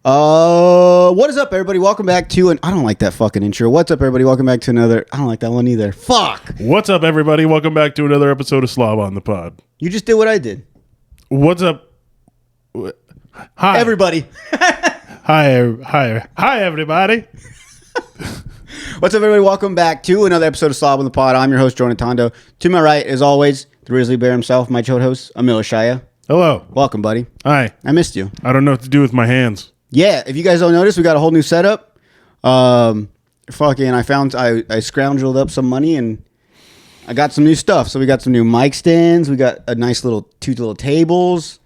What is up, everybody? Welcome back to I don't like that fucking intro. What's up, everybody? Welcome back to another. I don't like that one either. Fuck. What's up, everybody? Welcome back to another episode of Slob on the Pod. You just did what I did. What's up? Hi, everybody. Hi, everybody. What's up, everybody? Welcome back to another episode of Slob on the Pod. I'm your host, Jordan Tondo. To my right, as always, the Grizzly Bear himself, my host, Emil Shaya. Hello. Welcome, buddy. Hi. I missed you. I don't know what to do with my hands. Yeah, if you guys don't notice, we got a whole new setup. I scrounged up some money and I got some new stuff. So we got some new mic stands. We got a nice two little tables.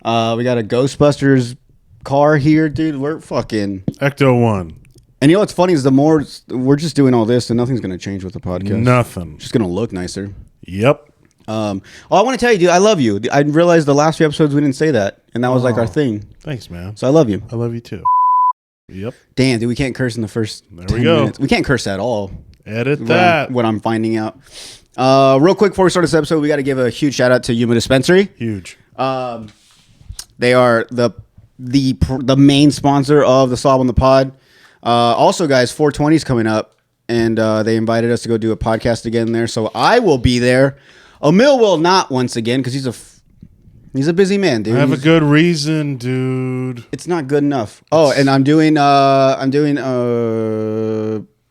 We got a Ghostbusters car here, dude. We're fucking Ecto 1. And you know what's funny is the more we're just doing all this and nothing's going to change with the podcast. Nothing. It's just going to look nicer. Yep. I want to tell you, dude, I love you. I realized the last few episodes we didn't say that. And that was like our thing. Thanks, man. So I love you. I love you too. Yep. Damn, dude, we can't curse in the first 10 minutes. We can't curse at all. Edit that. What I'm finding out. Real quick before we start this episode, we got to give a huge shout out to Yuma Dispensary. Huge. They are the main sponsor of the Slob on the Pod. Also, guys, 420 is coming up, and they invited us to go do a podcast again there. So I will be there. Emil will not once again because he's a busy man, dude. I have a good reason, dude. It's not good enough. Oh, and I'm doing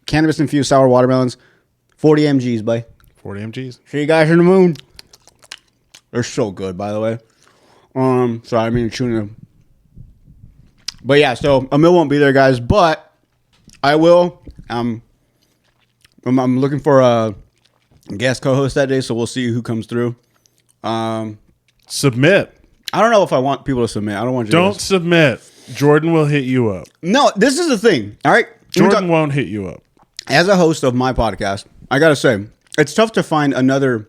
cannabis infused sour watermelons, 40 mgs, boy. 40 mgs. See you guys in the moon. They're so good, by the way. Sorry, I mean to tune in. But yeah, so Emil won't be there, guys, but I will. I'm looking for a guest co-host that day, so we'll see who comes through. Submit. I don't know if I want people to submit. I don't want you. Don't submit. Jordan will hit you up. No, this is the thing. All right, Jordan won't hit you up. As a host of my podcast, I gotta say it's tough to find another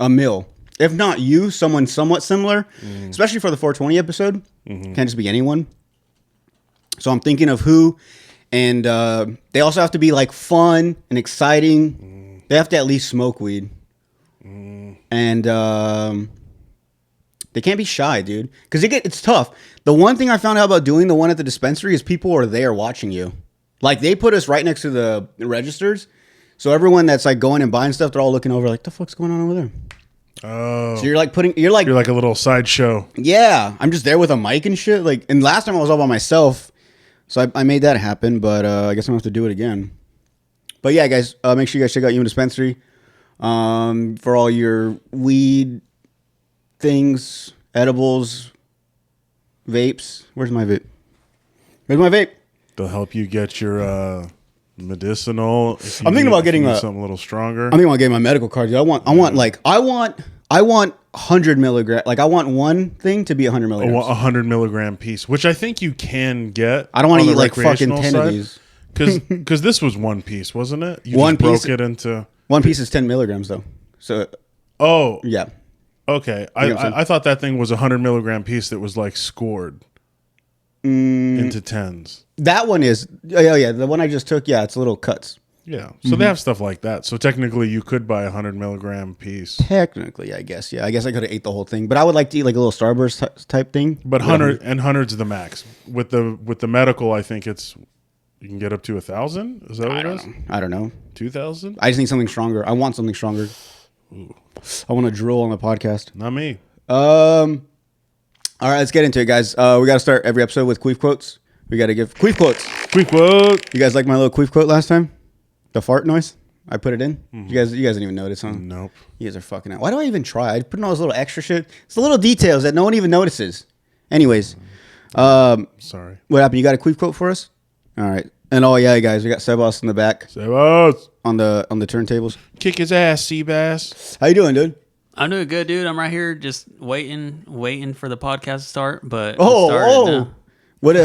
Emil. If not you, someone somewhat similar, especially for the 420 episode. Can't just be anyone. So I'm thinking of who, and they also have to be like fun and exciting. They have to at least smoke weed, and they can't be shy, dude. Because it's tough. The one thing I found out about doing the one at the dispensary is people are there watching you. Like they put us right next to the registers, so everyone that's like going and buying stuff, they're all looking over like, the fuck's going on over there? Oh, so you're like a little sideshow. Yeah, I'm just there with a mic and shit. Like, and last time I was all by myself. So I made that happen, but I guess I'm going to have to do it again. But yeah, guys, make sure you guys check out Yuma Dispensary for all your weed things, edibles, vapes. Where's my vape? They'll help you get your medicinal. I'm thinking about getting something a little stronger. I'm thinking about getting my medical card. Dude. I want 100 milligrams. Like I want one thing to be 100 milligrams. A 100 milligram piece, which I think you can get. I don't want to eat like fucking 10 of these. Because this was one piece, wasn't it? You one just piece, broke it into. One piece is 10 milligrams though. So. Oh. Yeah. Okay. I thought that thing was a 100 milligram piece that was like scored into tens. That one is. Oh yeah. The one I just took. Yeah, it's little cuts. Yeah, so they have stuff like that. So technically, you could buy a 100 milligram piece. Technically, I guess. Yeah, I guess I could have ate the whole thing, but I would like to eat like a little Starburst type thing. But hundreds of the max. With the medical, I think you can get up to 1,000. Is that what it is? I don't know. 2,000. I just need something stronger. I want something stronger. Ooh. I want to drool on the podcast. Not me. All right, let's get into it, guys. We got to start every episode with queef quotes. We got to give queef quotes. Queef quote. You guys like my little queef quote last time? The fart noise? I put it in? You guys didn't even notice, huh? Nope. You guys are fucking out. Why do I even try? I put in all this little extra shit. It's the little details that no one even notices. Anyways. Sorry. What happened? You got a queef quote for us? All right. And oh yeah, guys, we got Sebas in the back. Sebas. On the turntables. Kick his ass, Seabass. How you doing, dude? I'm doing good, dude. I'm right here just waiting for the podcast to start, but now. What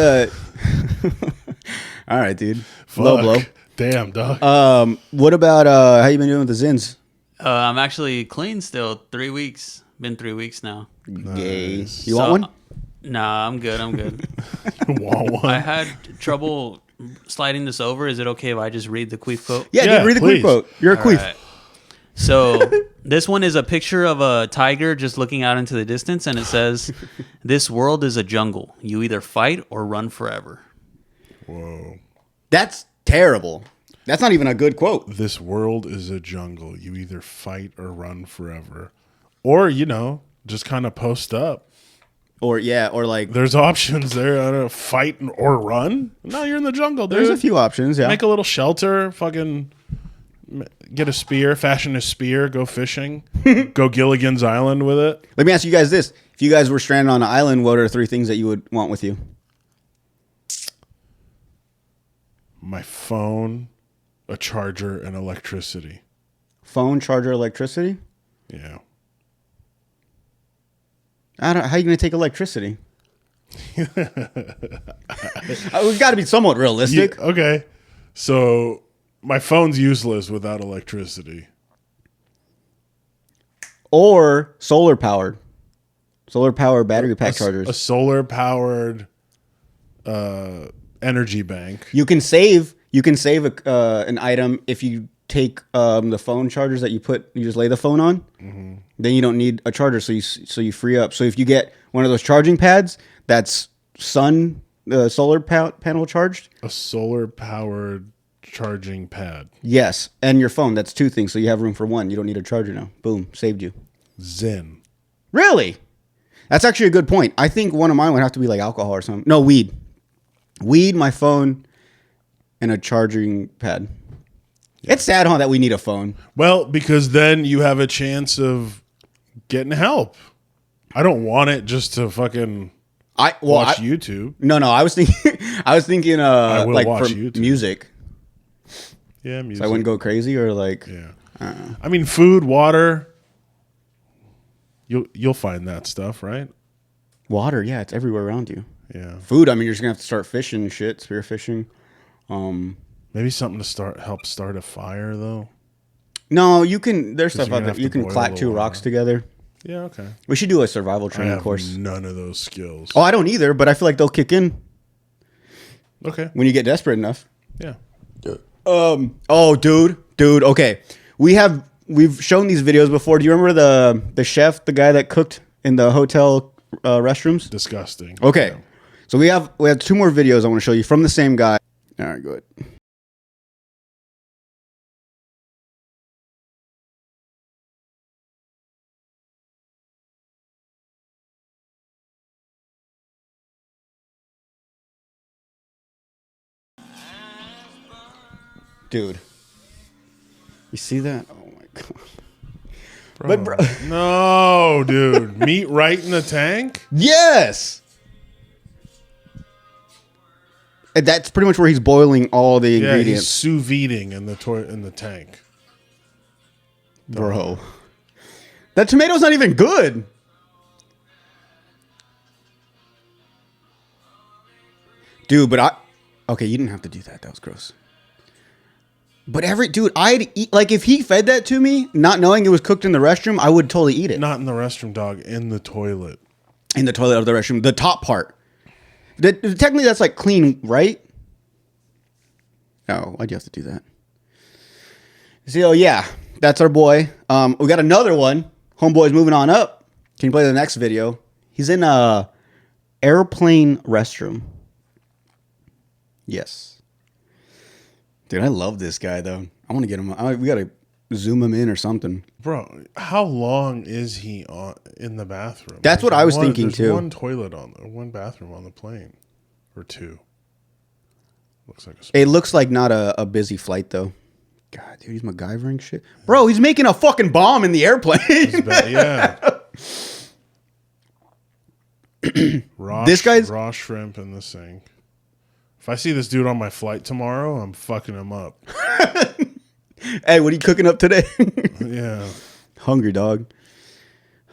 all right, dude. Fuck. Low blow. Damn, dog. What about how you been doing with the Zins? I'm actually clean still. 3 weeks. Been 3 weeks now. Nice. You want one? Nah, I'm good. You want one? I had trouble sliding this over. Is it okay if I just read the queef quote? Yeah, dude, read the queef quote. You're a queef. Right. So This one is a picture of a tiger just looking out into the distance, and it says, "This world is a jungle. You either fight or run forever." Whoa. That's terrible. That's not even a good quote. This world is a jungle. You either fight or run forever. Or, just kind of post up. Or like there's options there. I don't know, fight or run. No, you're in the jungle, dude. There's a few options, yeah. Make a little shelter, fucking get a spear, fashion a spear, go fishing, go Gilligan's Island with it. Let me ask you guys this. If you guys were stranded on an island, what are 3 things that you would want with you? My phone, a charger, and electricity. Phone, charger, electricity? Yeah. How are you going to take electricity? We've got to be somewhat realistic. Okay. So my phone's useless without electricity. Or solar powered. Solar powered battery pack chargers. A solar powered energy bank. You can save an item if you take the phone chargers that you just lay the phone on. Mm-hmm. Then you don't need a charger, so you free up. So if you get one of those charging pads that's solar panel charged, a solar powered charging pad. Yes, and your phone. That's 2 things. So you have room for 1. You don't need a charger now. Boom, saved you. Zen. Really? That's actually a good point. I think one of mine would have to be like alcohol or something. No, weed. Weed, my phone, and a charging pad. Yeah. It's sad, huh, that we need a phone. Well, because then you have a chance of getting help. I don't want it just to fucking watch YouTube. No, I was thinking like for YouTube. Music. Yeah, music. So I wouldn't go crazy or like. Yeah. I mean, food, water. You'll find that stuff, right? Water, yeah, it's everywhere around you. Yeah. Food, I mean, you're just gonna have to start fishing and shit, spear fishing. Maybe something to help start a fire though. No, you can. There's stuff out there. You can clack 2 rocks together. Yeah, okay. We should do a survival training course. None of those skills. Oh, I don't either, but I feel like they'll kick in. Okay. When you get desperate enough. Yeah. Oh, dude. Okay. We've shown these videos before. Do you remember the chef, the guy that cooked in the hotel restrooms? Disgusting. Okay. Yeah. So we have 2 more videos I want to show you from the same guy. All right, go ahead. Dude. You see that? Oh my god. Bro. No, dude. Meat right in the tank? Yes. And that's pretty much where he's boiling all the ingredients. He's sous videing in the tank. Bro. That tomato's not even good. Dude, but okay, you didn't have to do that. That was gross. But I'd eat, like if he fed that to me, not knowing it was cooked in the restroom, I would totally eat it. Not in the restroom, dog. In the toilet. In the toilet of the restroom, the top part. Technically, that's like clean, right? Oh, why'd you have to do that? So yeah, that's our boy. We got another one. Homeboy's moving on up. Can you play the next video? He's in a airplane restroom. Yes. Dude, I love this guy, though. I want to get him. We got to zoom him in or something. Bro, how long is he in the bathroom? That's what I was thinking, too. One toilet one bathroom on the plane. Or 2. It looks like not a busy flight, though. God, dude, he's MacGyvering shit. Bro, he's making a fucking bomb in the airplane. Yeah. This guy's raw shrimp in the sink. If I see this dude on my flight tomorrow, I'm fucking him up. Hey, what are you cooking up today? Yeah. Hungry, dog.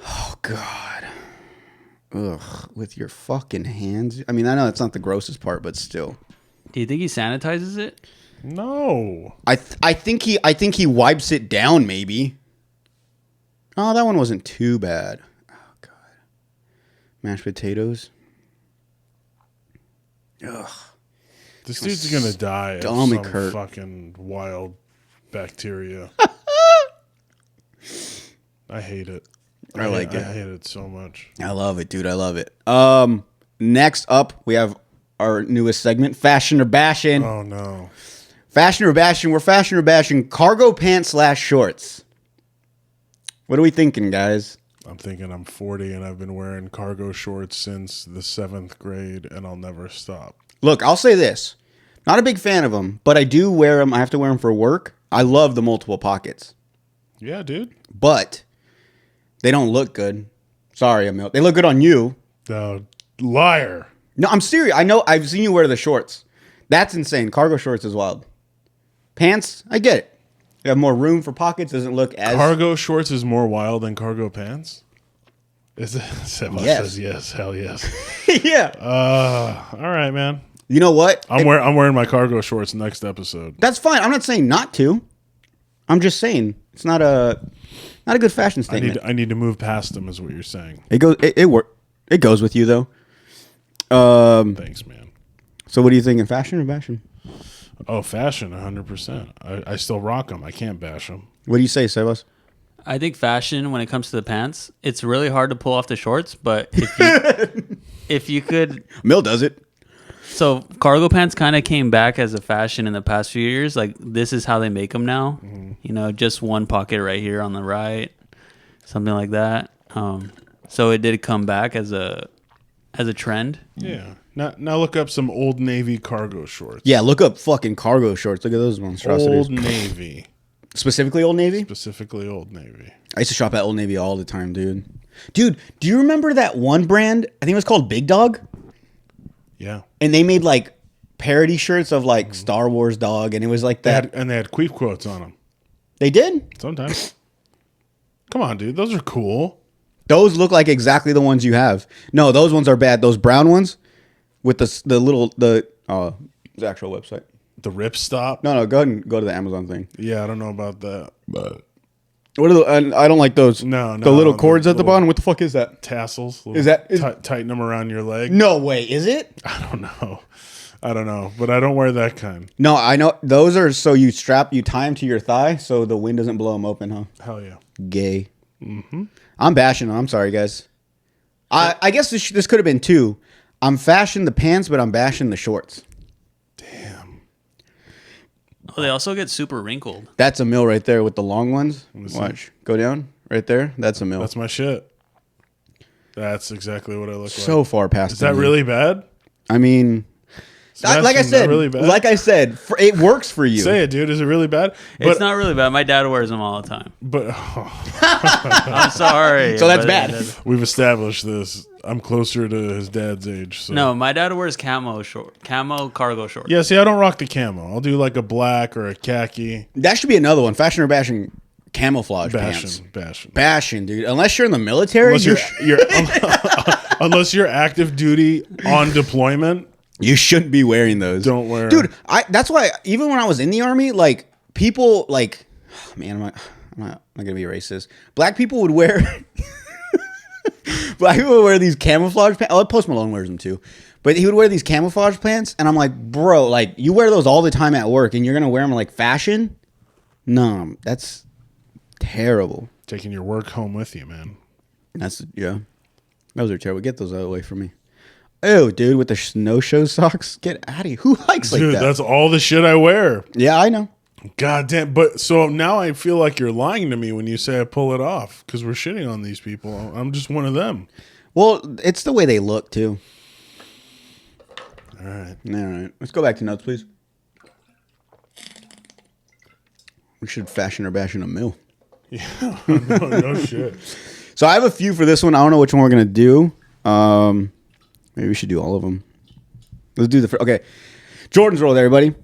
Oh, God. Ugh, with your fucking hands. I mean, I know it's not the grossest part, but still. Do you think he sanitizes it? No. I think he wipes it down, maybe. Oh, that one wasn't too bad. Oh, God. Mashed potatoes. Ugh. This dude's gonna die of some fucking wild bacteria. I hate it. I like it. I hate it so much. I love it, dude. I love it. Next up, we have our newest segment, Fashion or Bashin'. Oh, no. Fashion or Bashin'. We're fashion or bashing cargo pants / shorts. What are we thinking, guys? I'm thinking I'm 40 and I've been wearing cargo shorts since the 7th grade and I'll never stop. Look, I'll say this. Not a big fan of them, but I do wear them. I have to wear them for work. I love the multiple pockets. Yeah, dude. But they don't look good. Sorry, Emil. They look good on you. Liar. No, I'm serious. I know. I've seen you wear the shorts. That's insane. Cargo shorts is wild. Pants, I get it. You have more room for pockets. Doesn't look as... Cargo shorts is more wild than cargo pants? Is it? Seba says yes. Hell yes. Yeah. All right, man. You know what? I'm wearing my cargo shorts next episode. That's fine. I'm not saying not to. I'm just saying it's not a good fashion statement. I need to move past them, is what you're saying. It goes with you though. Thanks, man. So what do you think in fashion or fashion? Oh, fashion, 100%. I still rock them. I can't bash them. What do you say, Sebas? I think fashion, when it comes to the pants, it's really hard to pull off the shorts. But if you could, Mill does it. so cargo pants kind of came back as a fashion in the past few years. Like this is how they make them now. Mm-hmm. You know, just one pocket right here on the right, something like that. So it did come back as a trend. Yeah. Now look up some Old Navy cargo shorts. Yeah, look up fucking cargo shorts. Look at those monstrosities. Old Navy. Specifically Old Navy? Specifically Old Navy. I used to shop at Old Navy all the time, dude. Dude, do you remember that one brand? I think it was called Big Dog. Yeah. And they made like parody shirts of like Star Wars dog, and it was like that. They had queef quotes on them. They did? Sometimes. Come on, dude. Those are cool. Those look like exactly the ones you have. No, those ones are bad. Those brown ones with the actual website. The rip stop? No, go ahead and go to the Amazon thing. Yeah, I don't know about that. But what are I don't like those. No. The little cords at the bottom. What the fuck is that? Tassels. Is that tighten them around your leg? No way. Is it? I don't know, but I don't wear that kind. No, I know those are so you tie them to your thigh so the wind doesn't blow them open, huh? Hell yeah. Gay. Mm-hmm. I'm bashing them. I'm sorry, guys. I guess this could have been two. I'm fashioning the pants, but I'm bashing the shorts. Damn. Oh, they also get super wrinkled. That's a mill right there with the long ones. Watch. Go down. Right there. That's a mill. That's my shit. That's exactly what I look like. So far past. Is that really bad? I mean... Like I said, really bad? It works for you. Say it, dude. Is it really bad? It's not really bad. My dad wears them all the time. But I'm sorry. So that's bad. We've established this. I'm closer to his dad's age. So. No, my dad wears camo cargo shorts. Yeah, see, I don't rock the camo. I'll do like a black or a khaki. That should be another one. Fashion or bashing camouflage pants. Bashing, dude. Unless you're in the military. Unless you're active duty on deployment. You shouldn't be wearing those. Don't wear them. Dude, that's why even when I was in the army, like people like man, I'm not gonna be racist. Black people would wear these camouflage pants. Oh, Post Malone wears them too. But he would wear these camouflage pants, and I'm like, bro, like you wear those all the time at work and you're gonna wear them like fashion? No, that's terrible. Taking your work home with you, man. Those are terrible. Get those out of the way from me. Oh, dude, with the no-show socks? Get out of here. Who likes like that? Dude, that's all the shit I wear. Yeah, I know. God damn. But so now I feel like you're lying to me when you say I pull it off because we're shitting on these people. I'm just one of them. Well, it's the way they look, too. All right. Let's go back to notes, please. We should fashion or bash in a mill. Yeah, no shit. So I have a few for this one. I don't know which one we're going to do. Maybe we should do all of them. Let's do the first. Okay. Jordan's World, everybody.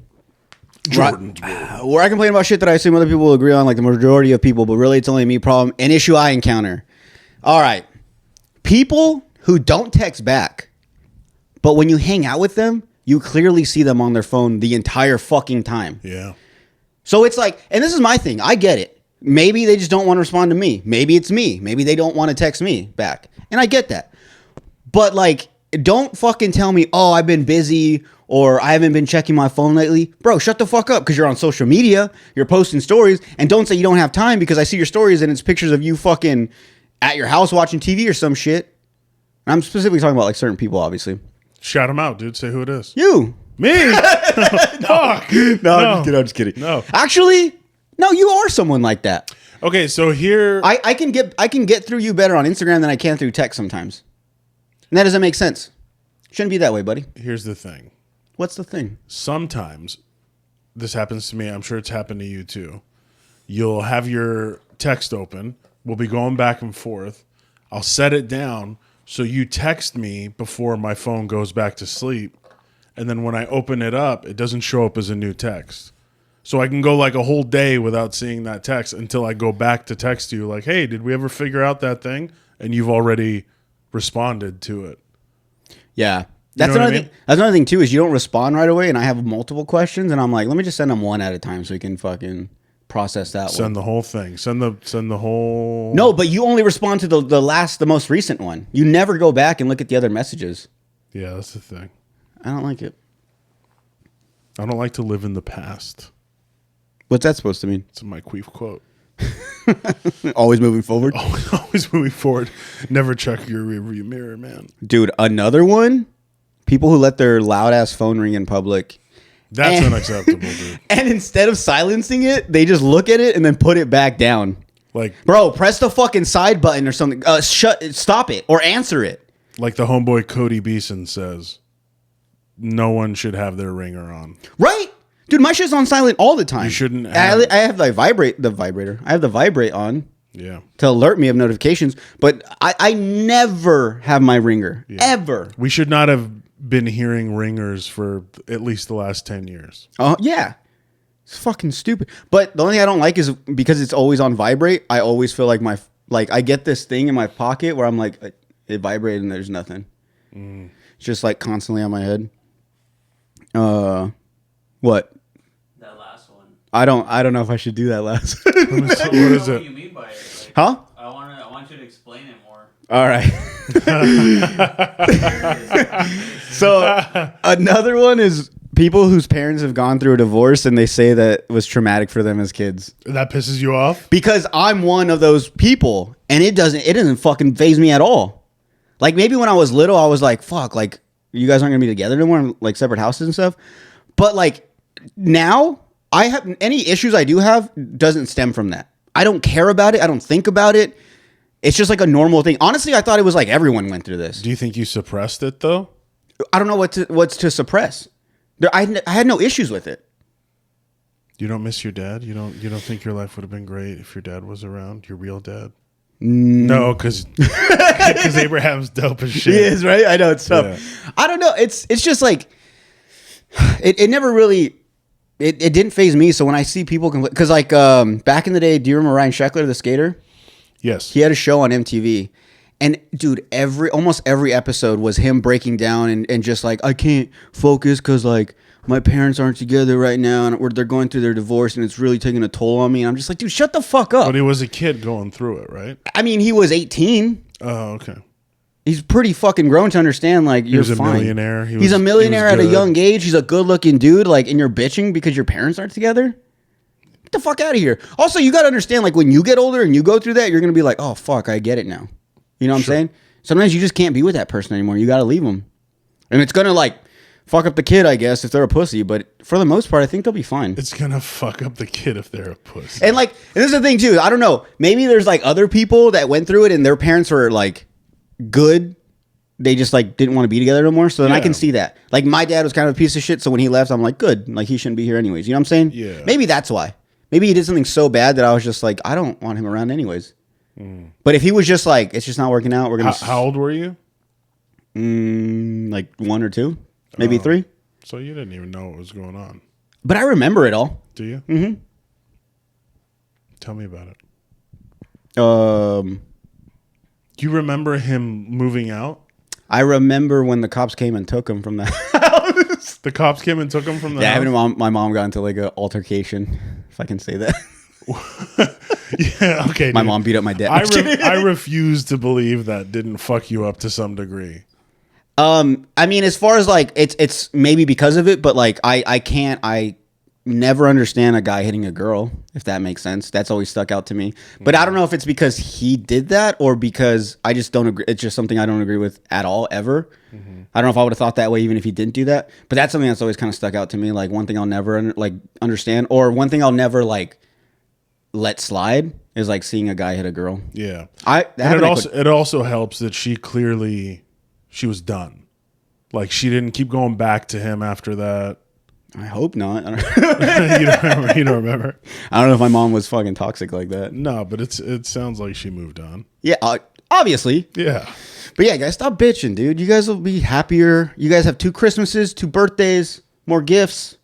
Jordan's World. Where I complain about shit that I assume other people will agree on, like the majority of people, but really it's only me problem. An issue I encounter. All right. People who don't text back, but when you hang out with them, you clearly see them on their phone the entire fucking time. Yeah. So it's like, and this is my thing. I get it. Maybe they just don't want to respond to me. Maybe it's me. Maybe they don't want to text me back. And I get that. But like, don't fucking tell me, oh, I've been busy or I haven't been checking my phone lately. Bro, shut the fuck up because you're on social media. You're posting stories. And don't say you don't have time because I see your stories and it's pictures of you fucking at your house watching TV or some shit. And I'm specifically talking about like certain people, obviously. Shout them out, dude. Say who it is. You. Me? Fuck. No, I'm just kidding. No. Actually, no, you are someone like that. Okay, so here... I can get through you better on Instagram than I can through text sometimes. And that doesn't make sense. Shouldn't be that way, buddy. Here's the thing. What's the thing? Sometimes, this happens to me. I'm sure it's happened to you too. You'll have your text open. We'll be going back and forth. I'll set it down so you text me before my phone goes back to sleep. And then when I open it up, it doesn't show up as a new text. So I can go like a whole day without seeing that text until I go back to text you like, hey, did we ever figure out that thing? And you've already responded to it. Yeah. That's another thing. That's another thing too, is you don't respond right away and I have multiple questions and I'm like, let me just send them one at a time so we can fucking process that one. Send the whole thing. Send the whole... No, but you only respond to the most recent one. You never go back and look at the other messages. Yeah, that's the thing. I don't like it. I don't like to live in the past. What's that supposed to mean? It's my queef quote. Always moving forward. Always moving forward. Never check your rearview mirror, man. Dude, another one. People who let their loud ass phone ring in public. That's unacceptable, dude. And instead of silencing it, they just look at it and then put it back down. Like, bro, press the fucking side button or something. Stop it or answer it. Like the homeboy Cody Beeson says, no one should have their ringer on. Right? Dude, my shit's on silent all the time. You shouldn't have... I have the vibrator. I have the vibrate on. Yeah. To alert me of notifications. But I never have my ringer. Yeah. Ever. We should not have been hearing ringers for at least the last 10 years. Oh, yeah. It's fucking stupid. But the only thing I don't like is because it's always on vibrate, I always feel like I get this thing in my pocket where I'm like, it vibrated and there's nothing. It's just like constantly on my head. What? That last one. I don't know if I should do that last one. What is it? What you mean by it? Like, huh? I want you to explain it more. All right. So another one is people whose parents have gone through a divorce and they say that it was traumatic for them as kids. That pisses you off? Because I'm one of those people and it doesn't fucking faze me at all. Like maybe when I was little, I was like, fuck, like you guys aren't gonna be together anymore, like separate houses and stuff. But like now I have any issues I do have doesn't stem from that. I don't care about it. I don't think about it. It's just like a normal thing. Honestly, I thought it was like everyone went through this. Do you think you suppressed it though? I don't know what's to suppress. I had no issues with it. You don't miss your dad? You don't think your life would have been great if your dad was around? Your real dad? No, because Abraham's dope as shit. He is, right? I know it's tough. Yeah. I don't know. It's just like it never really it didn't faze me. So when I see people because like back in the day, do you remember Ryan Sheckler, the skater? Yes. He had a show on MTV. And dude, almost every episode was him breaking down and just like, I can't focus because like my parents aren't together right now and they're going through their divorce and it's really taking a toll on me. And I'm just like, dude, shut the fuck up. But he was a kid going through it, right? I mean, he was 18. Oh, okay. He's pretty fucking grown to understand like you're fine. He was a millionaire. He's a millionaire at a young age. He's a good looking dude. Like, and you're bitching because your parents aren't together. Get the fuck out of here. Also, you got to understand, like when you get older and you go through that, you're going to be like, oh fuck, I get it now. You know what I'm saying? Sometimes you just can't be with that person anymore. You got to leave them. And it's going to like fuck up the kid, I guess, if they're a pussy. But for the most part, I think they'll be fine. It's going to fuck up the kid if they're a pussy. And like, and this is the thing too. I don't know. Maybe there's like other people that went through it and their parents were like good. They just like didn't want to be together no more. So then I can see that. Like my dad was kind of a piece of shit. So when he left, I'm like, good. Like he shouldn't be here anyways. You know what I'm saying? Yeah. Maybe that's why. Maybe he did something so bad that I was just like, I don't want him around anyways. But if he was just like, it's just not working out, we're gonna. How old were you? Like 1 or 2, maybe 3. So you didn't even know what was going on. But I remember it all. Do you? Mm-hmm. Tell me about it. Do you remember him moving out? I remember when the cops came and took him from the house. The cops came and took him from the house? Yeah, my mom got into like an altercation, if I can say that. Yeah, okay. My mom beat up my dad. I refuse to believe that didn't fuck you up to some degree. I mean, as far as like it's maybe because of it, but like I never understand a guy hitting a girl, if that makes sense. That's always stuck out to me. But I don't know if it's because he did that or because I just don't agree. It's just something I don't agree with at all, ever. I don't know if I would have thought that way even if he didn't do that. But that's something that's always kind of stuck out to me. Like one thing I'll never understand, or one thing I'll never like let slide is like seeing a guy hit a girl. Yeah. It also helps that she was done. Like she didn't keep going back to him after that. I hope not. You don't remember? I don't know if my mom was fucking toxic like that. No, but it sounds like she moved on. Yeah, obviously. Yeah. But yeah, guys, stop bitching, dude. You guys will be happier. You guys have 2 Christmases, 2 birthdays, more gifts.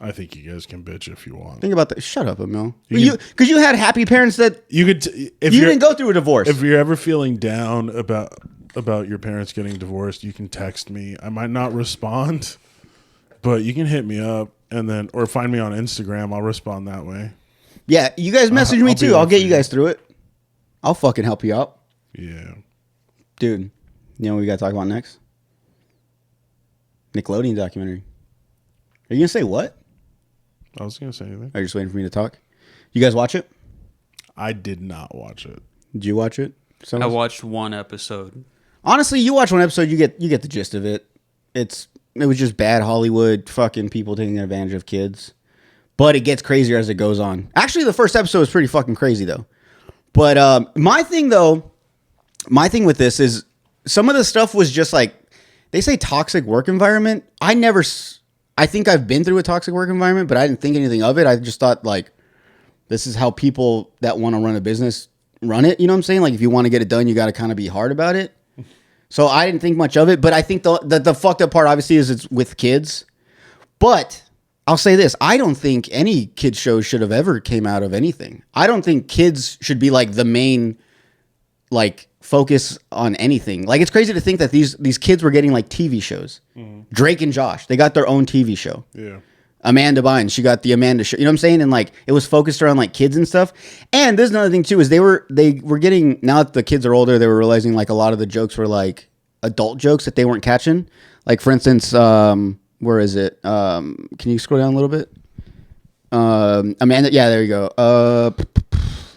I think you guys can bitch if you want. Think about that. Shut up, Emil. Because you had happy parents that you could. If you didn't go through a divorce. If you're ever feeling down about your parents getting divorced, you can text me. I might not respond, but you can hit me up or find me on Instagram. I'll respond that way. Yeah, you guys message me too. I'll get you guys through it. I'll fucking help you out. Yeah. Dude, you know what we got to talk about next? Nickelodeon documentary. Are you going to say what? I was going to say anything. Are you just waiting for me to talk? You guys watch it? I did not watch it. Did you watch it? I watched 1 episode. Honestly, you watch 1 episode, you get the gist of it. It was just bad Hollywood fucking people taking advantage of kids. But it gets crazier as it goes on. Actually, the first episode was pretty fucking crazy though. But my thing with this is some of the stuff was just like, they say toxic work environment. I think I've been through a toxic work environment, but I didn't think anything of it. I just thought like, this is how people that want to run a business run it. You know what I'm saying? Like if you want to get it done, you got to kind of be hard about it. So I didn't think much of it, but I think the fucked up part obviously is it's with kids. But I'll say this. I don't think any kids show should have ever came out of anything. I don't think kids should be like the main like focus on anything. Like it's crazy to think that these kids were getting like TV shows. Drake and Josh, they got their own TV show. Yeah. Amanda Bynes, she got the Amanda show. You know what I'm saying? And like it was focused around like kids and stuff. And there's another thing too is they were getting, now that the kids are older, they were realizing like a lot of the jokes were like adult jokes that they weren't catching. Like for instance, where is it? Can you scroll down a little bit? Amanda, yeah, there you go.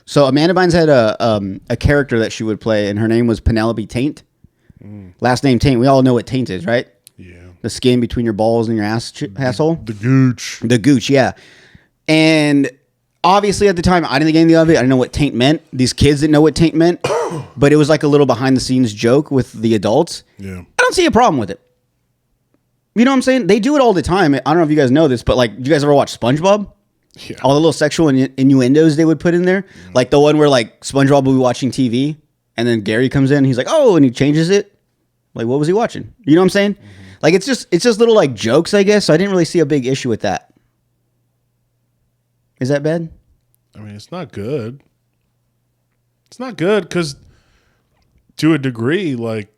So Amanda Bynes had a character that she would play, and her name was Penelope Taint. Last name Taint. We all know what taint is, right? Yeah. The skin between your balls and your asshole. The gooch. The gooch, yeah. And obviously at the time, I didn't think anything of it. I didn't know what taint meant. These kids didn't know what taint meant. But it was like a little behind the scenes joke with the adults. Yeah. I don't see a problem with it. You know what I'm saying? They do it all the time. I don't know if you guys know this, but like, do you guys ever watch SpongeBob? Yeah. All the little sexual innuendos they would put in there. Like the one where like SpongeBob will be watching TV and then Gary comes in and he's like, oh, and he changes it. Like, what was he watching? You know what I'm saying? Like, it's just little like jokes, I guess. So I didn't really see a big issue with that. Is that bad? I mean, it's not good. It's not good because to a degree, like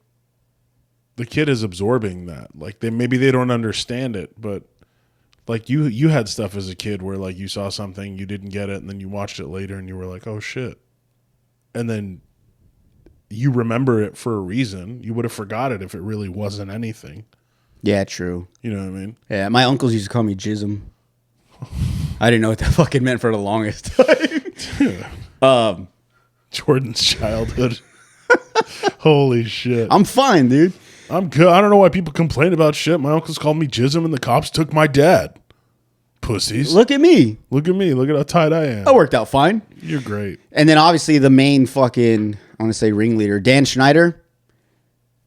the kid is absorbing that. Like maybe they don't understand it, but like you had stuff as a kid where like you saw something, you didn't get it, and then you watched it later and you were like, oh shit. And then you remember it for a reason. You would have forgot it if it really wasn't anything. Yeah, true. You know what I mean? Yeah, my uncles used to call me Jism. I didn't know what that fucking meant for the longest time. Jordan's childhood. Holy shit. I'm fine, dude. I'm good. I don't know why people complain about shit. My uncles called me Jism and the cops took my dad. Pussies. Look at me. Look at me. Look at how tight I am. I worked out fine. You're great. And then obviously the main fucking, I want to say ringleader, Dan Schneider.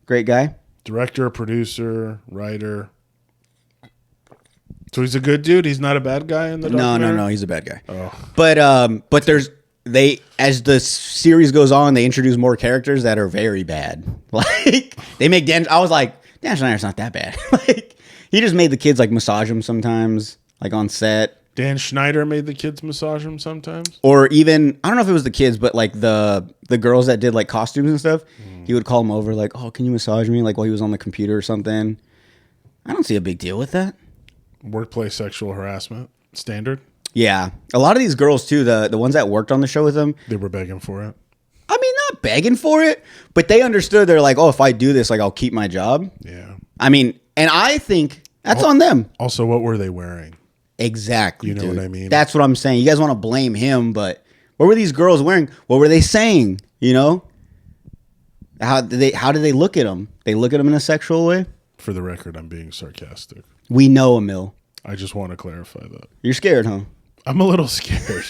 Great guy. Director, producer, writer. So he's a good dude. He's not a bad guy in the documentary? No. He's a bad guy. Oh. But as the series goes on, they introduce more characters that are very bad. Like they make Dan. I was like, Dan Schneider's not that bad. Like he just made the kids like massage him sometimes, like on set. Dan Schneider made the kids massage him sometimes, or even I don't know if it was the kids, but like the girls that did like costumes and stuff. He would call them over, like, "Oh, can you massage me?" Like while he was on the computer or something. I don't see a big deal with that. Workplace sexual harassment standard. Yeah, a lot of these girls too. The ones that worked on the show with him, they were begging for it. I mean, not wasn't begging for it, but they understood. They're like, oh, if I do this, like I'll keep my job. Yeah. I mean, and I think that's on them. Also, what were they wearing? Exactly. You know dude. what I mean? That's what I'm saying. You guys want to blame him, but what were these girls wearing? What were they saying? You know? How did they look at him? They look at him in a sexual way? For the record, I'm being sarcastic. We know, Emil. I just want to clarify that. You're scared, huh? I'm a little scared.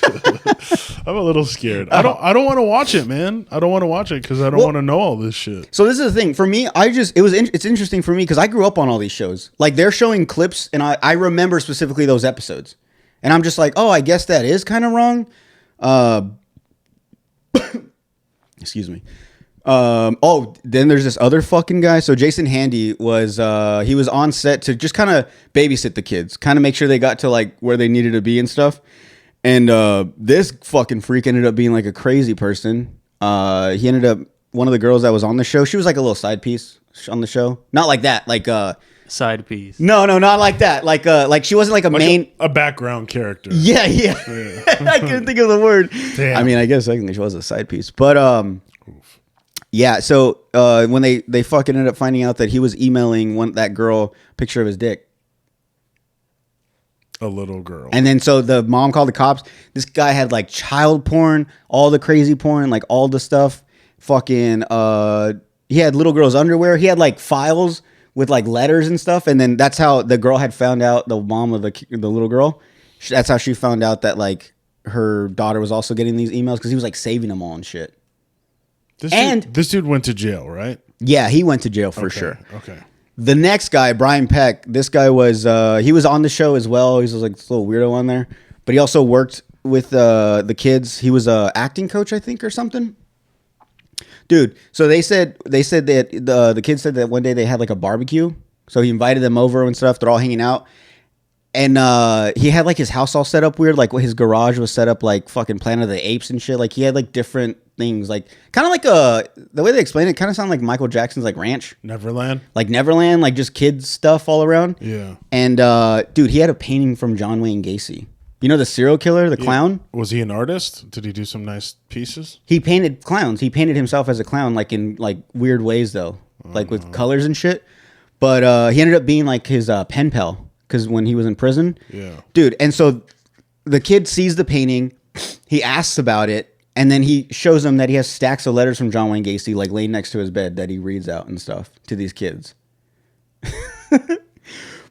I'm a little scared. I don't want to watch it, man. I don't want to watch it because I don't want to know all this shit. So this is the thing for me. It's interesting for me because I grew up on all these shows. Like they're showing clips, and I remember specifically those episodes, and I'm just like, oh, I guess that is kind of wrong. Excuse me. Then there's this other fucking guy. So Jason Handy was he was on set to just kind of babysit the kids, kind of make sure they got to like where they needed to be and stuff. And this fucking freak ended up being like a crazy person. He ended up one of the girls that was on the show. She was like a little side piece on the show, not like that, like side piece. No, not like that. Like she wasn't like a background character. Yeah. I couldn't think of the word. Damn. I mean, I guess technically she was a side piece, but yeah. So when they fucking ended up finding out that he was emailing that girl a picture of his dick. A little girl. And then so the mom called the cops. This guy had like child porn, all the crazy porn, like all the stuff. Fucking he had little girls' underwear. He had like files with like letters and stuff. And then that's how the girl had found out, the mom of the little girl. That's how she found out that like her daughter was also getting these emails because he was like saving them all and shit. This dude went to jail, right? Yeah, he went to jail for sure. Okay. The next guy, Brian Peck, this guy was he was on the show as well. He was like this little weirdo on there, but he also worked with the kids. He was a acting coach, I think, or something. Dude, so they said that the kids said that one day they had like a barbecue, so he invited them over and stuff. They're all hanging out, and he had like his house all set up weird, like his garage was set up like fucking Planet of the Apes and shit. Like he had like different things, like kind of like the way they explain it kind of sounded like Michael Jackson's like ranch, Neverland, like just kids stuff all around. Yeah. And dude, he had a painting from John Wayne Gacy. You know the serial killer, the clown? Was he an artist? Did he do some nice pieces? He painted clowns. He painted himself as a clown, like in like weird ways though, like with colors and shit. But he ended up being like his pen pal because when he was in prison, yeah, dude. And so the kid sees the painting, he asks about it, and then he shows him that he has stacks of letters from John Wayne Gacy like laying next to his bed that he reads out and stuff to these kids.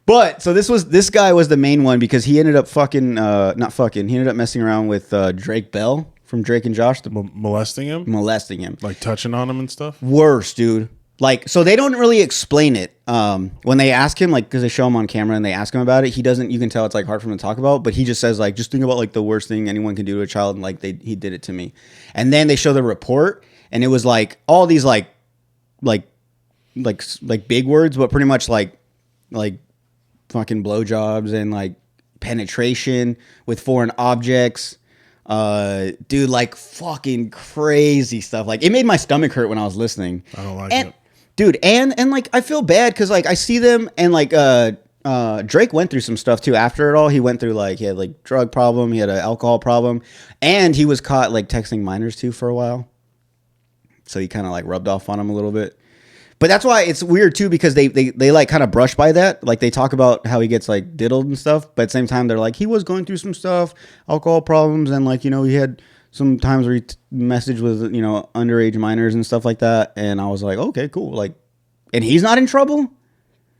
But so this guy was the main one because he ended up he ended up messing around with Drake Bell from Drake and Josh, molesting him, like touching on him and stuff. Worse, dude. Like, so they don't really explain it when they ask him, like, because they show him on camera and they ask him about it. He doesn't. You can tell it's like hard for him to talk about, but he just says like, just think about like the worst thing anyone can do to a child, and like he did it to me. And then they show the report, and it was like all these like big words, but pretty much like fucking blowjobs and like penetration with foreign objects. Dude, like fucking crazy stuff. Like it made my stomach hurt when I was listening. I don't like it. Dude, and like I feel bad because like I see them and like Drake went through some stuff too after it all. He went through like he had like drug problem, he had an alcohol problem, and he was caught like texting minors too for a while. So he kind of like rubbed off on him a little bit. But that's why it's weird too, because they like kind of brush by that. Like they talk about how he gets like diddled and stuff, but at the same time they're like, he was going through some stuff, alcohol problems, and like, you know, he had some times where he messaged with, you know, underage minors and stuff like that. And I was like, okay, cool. Like, and he's not in trouble?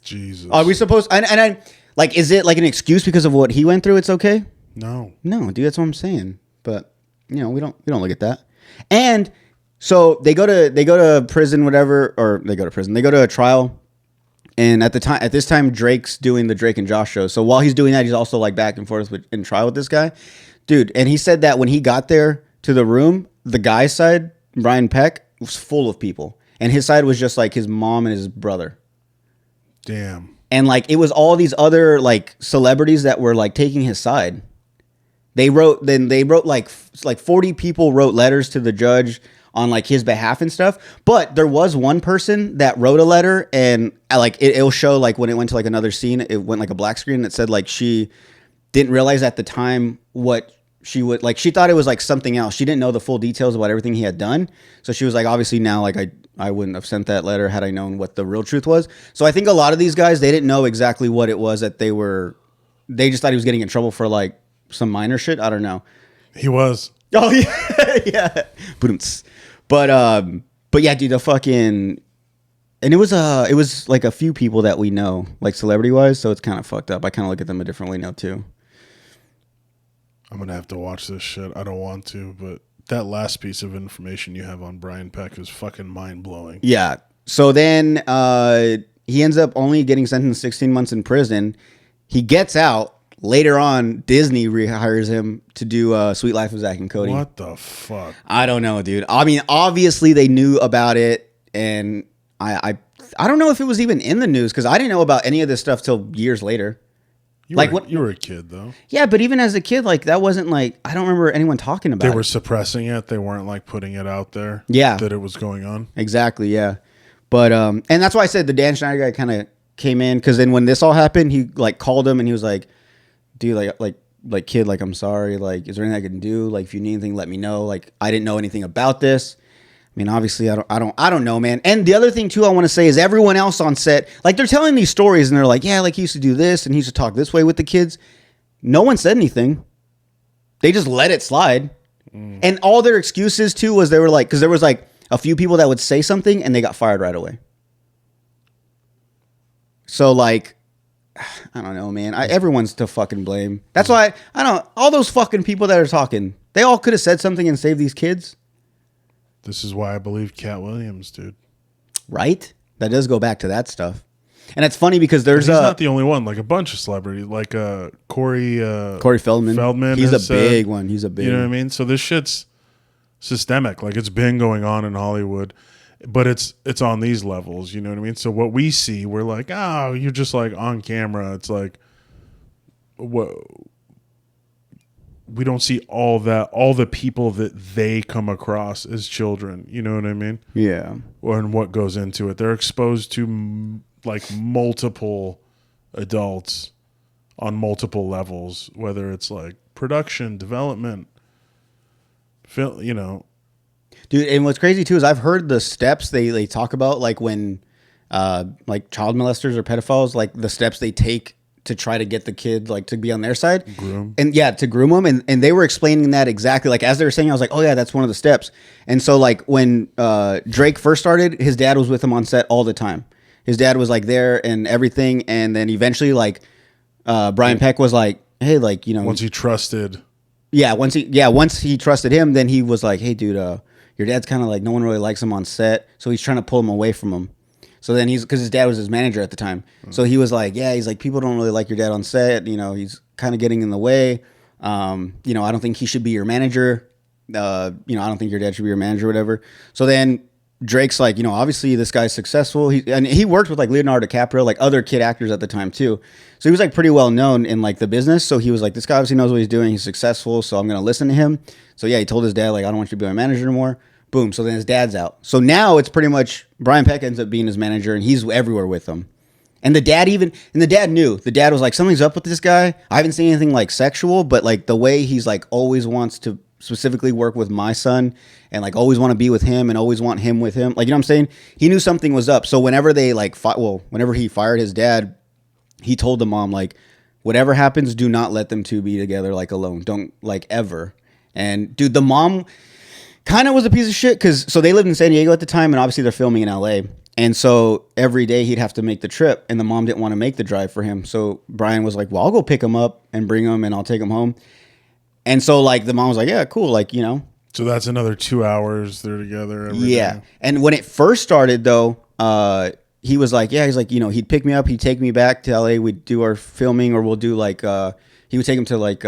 Jesus. Are we supposed, and I, like, is it like an excuse because of what he went through? It's okay? No, dude, that's what I'm saying. But, you know, we don't look at that. And so they go to prison, whatever, or they go to a trial. And at this time, Drake's doing the Drake and Josh show. So while he's doing that, he's also like back and forth in trial with this guy, dude. And he said that when he got there to the room, the guy's side, Brian Peck, was full of people, and his side was just like his mom and his brother. Damn. And like it was all these other like celebrities that were like taking his side. They wrote like 40 people wrote letters to the judge on like his behalf and stuff. But there was one person that wrote a letter, and like it'll show like when it went to like another scene, it went like a black screen that said like she didn't realize at the time what she would like, she thought it was like something else. She didn't know the full details about everything he had done. So she was like, obviously now, like I wouldn't have sent that letter had I known what the real truth was. So I think a lot of these guys, they didn't know exactly what it was that they just thought he was getting in trouble for like some minor shit. I don't know. He was. Oh yeah, yeah. But yeah, dude, the fucking, and it was like a few people that we know, like celebrity wise. So it's kind of fucked up. I kind of look at them a different way now too. I'm gonna have to watch this shit. I don't want to, but that last piece of information you have on Brian Peck is fucking mind blowing. Yeah. So then he ends up only getting sentenced 16 months in prison. He gets out. Later on, Disney rehires him to do Sweet Life of Zack and Cody. What the fuck? I don't know, dude. I mean, obviously they knew about it, and I don't know if it was even in the news because I didn't know about any of this stuff till years later. You were a kid though. Yeah, but even as a kid, like that wasn't like, I don't remember anyone talking about it. They were suppressing it. They weren't like putting it out there. Yeah, that it was going on. Exactly. Yeah, but and that's why I said the Dan Schneider guy kind of came in because then when this all happened, he like called him and he was like, dude, like kid, like I'm sorry, like is there anything I can do? Like if you need anything, let me know. Like I didn't know anything about this. I mean, obviously, I don't know, man. And the other thing too, I want to say is everyone else on set, like they're telling these stories and they're like, yeah, like he used to do this and he used to talk this way with the kids. No one said anything. They just let it slide. And all their excuses too was they were like, because there was like a few people that would say something and they got fired right away. So like, I don't know, man. Everyone's to fucking blame. That's why all those fucking people that are talking, they all could have said something and saved these kids. This is why I believe Cat Williams, dude. Right? That does go back to that stuff. And it's funny because he's not the only one. Like a bunch of celebrities, like Corey Feldman. He's a big one. He's a big. You know what I mean? So this shit's systemic. Like it's been going on in Hollywood, but it's on these levels. You know what I mean? So what we see, we're like, oh, you're just like on camera. It's like, what? We don't see all the people that they come across as children. You know what I mean? Yeah. And what goes into it. They're exposed to like multiple adults on multiple levels, whether it's like production, development, film, you know. Dude, and what's crazy too is I've heard the steps they talk about, like when like child molesters or pedophiles, like the steps they take to try to get the kid like to be on their side. Groom. And yeah, to groom them. And they were explaining that exactly. Like as they were saying, I was like, oh yeah, that's one of the steps. And so like when Drake first started, his dad was with him on set all the time. His dad was like there and everything. And then eventually like Brian Peck was like, hey, like, you know. Once he trusted. Yeah, once he trusted him, then he was like, hey dude, your dad's kind of like, no one really likes him on set. So he's trying to pull him away from him. So then because his dad was his manager at the time. So he was like, yeah, he's like, people don't really like your dad on set. You know, he's kind of getting in the way. You know, I don't think he should be your manager. You know, I don't think your dad should be your manager or whatever. So then Drake's like, you know, obviously this guy's successful. He worked with like Leonardo DiCaprio, like other kid actors at the time too. So he was like pretty well known in like the business. So he was like, this guy obviously knows what he's doing. He's successful. So I'm going to listen to him. So yeah, he told his dad, like, I don't want you to be my manager anymore. Boom. So then his dad's out. So now it's pretty much Brian Peck ends up being his manager and he's everywhere with him. And the dad knew. The dad was like, something's up with this guy. I haven't seen anything like sexual, but like the way he's like always wants to specifically work with my son and like always want to be with him and always want him with him. Like, you know what I'm saying? He knew something was up. So whenever they like, whenever he fired his dad, he told the mom, like, whatever happens, do not let them two be together like alone. Don't like ever. And dude, the mom kind of was a piece of shit because so they lived in San Diego at the time and obviously they're filming in LA. And so every day he'd have to make the trip and the mom didn't want to make the drive for him. So Brian was like, well, I'll go pick him up and bring him and I'll take him home. And so like the mom was like, yeah, cool. Like, you know. So that's another 2 hours they're together. Yeah. Day. And when it first started though, he was like, yeah, he's like, you know, he'd pick me up. He'd take me back to LA. We'd do our filming or we'll do like, he would take him to like,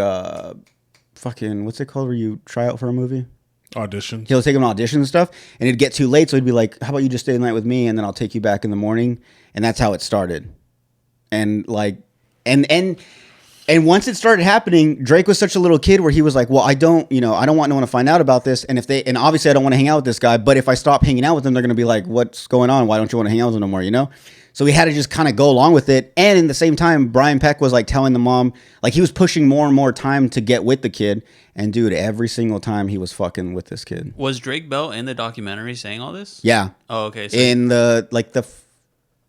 fucking, what's it called where you try out for a movie? Auditions. He'll take him to auditions and stuff, and it'd get too late, so he'd be like, how about you just stay the night with me, and then I'll take you back in the morning. And that's how it started. And like, and once it started happening, Drake was such a little kid where he was like, well, I don't want no one to find out about this. And and obviously I don't want to hang out with this guy, but if I stop hanging out with him, they're going to be like, what's going on? Why don't you want to hang out with him no more? You know? So we had to just kind of go along with it. And in the same time, Brian Peck was like telling the mom, like he was pushing more and more time to get with the kid. And dude, every single time he was fucking with this kid. Was Drake Bell in the documentary saying all this? Yeah. Oh, okay. So In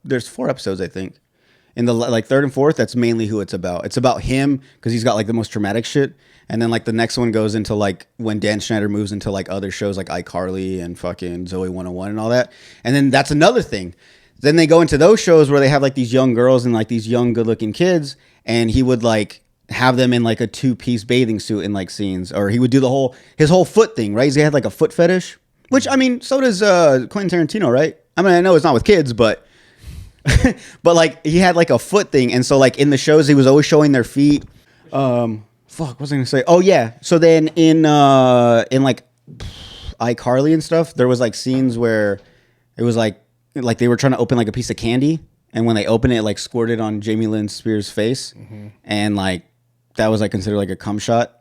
there's 4 episodes, I think. In the like 3rd and 4th, that's mainly who it's about. It's about him because he's got like the most traumatic shit. And then like the next one goes into like when Dan Schneider moves into like other shows like iCarly and fucking Zoe 101 and all that. And then that's another thing. Then they go into those shows where they have like these young girls and like these young good looking kids. And he would like have them in like a 2-piece bathing suit in like scenes. Or he would do his whole foot thing, right? He had like a foot fetish. Which, I mean, so does Quentin Tarantino, right? I mean, I know it's not with kids, but but like he had like a foot thing. And so like in the shows, he was always showing their feet. Fuck, what was I gonna say? Oh yeah. So then in like iCarly and stuff, there was like scenes where it was like they were trying to open like a piece of candy, and when they opened it, like squirted on Jamie Lynn Spears' face, and like that was like considered like a cum shot.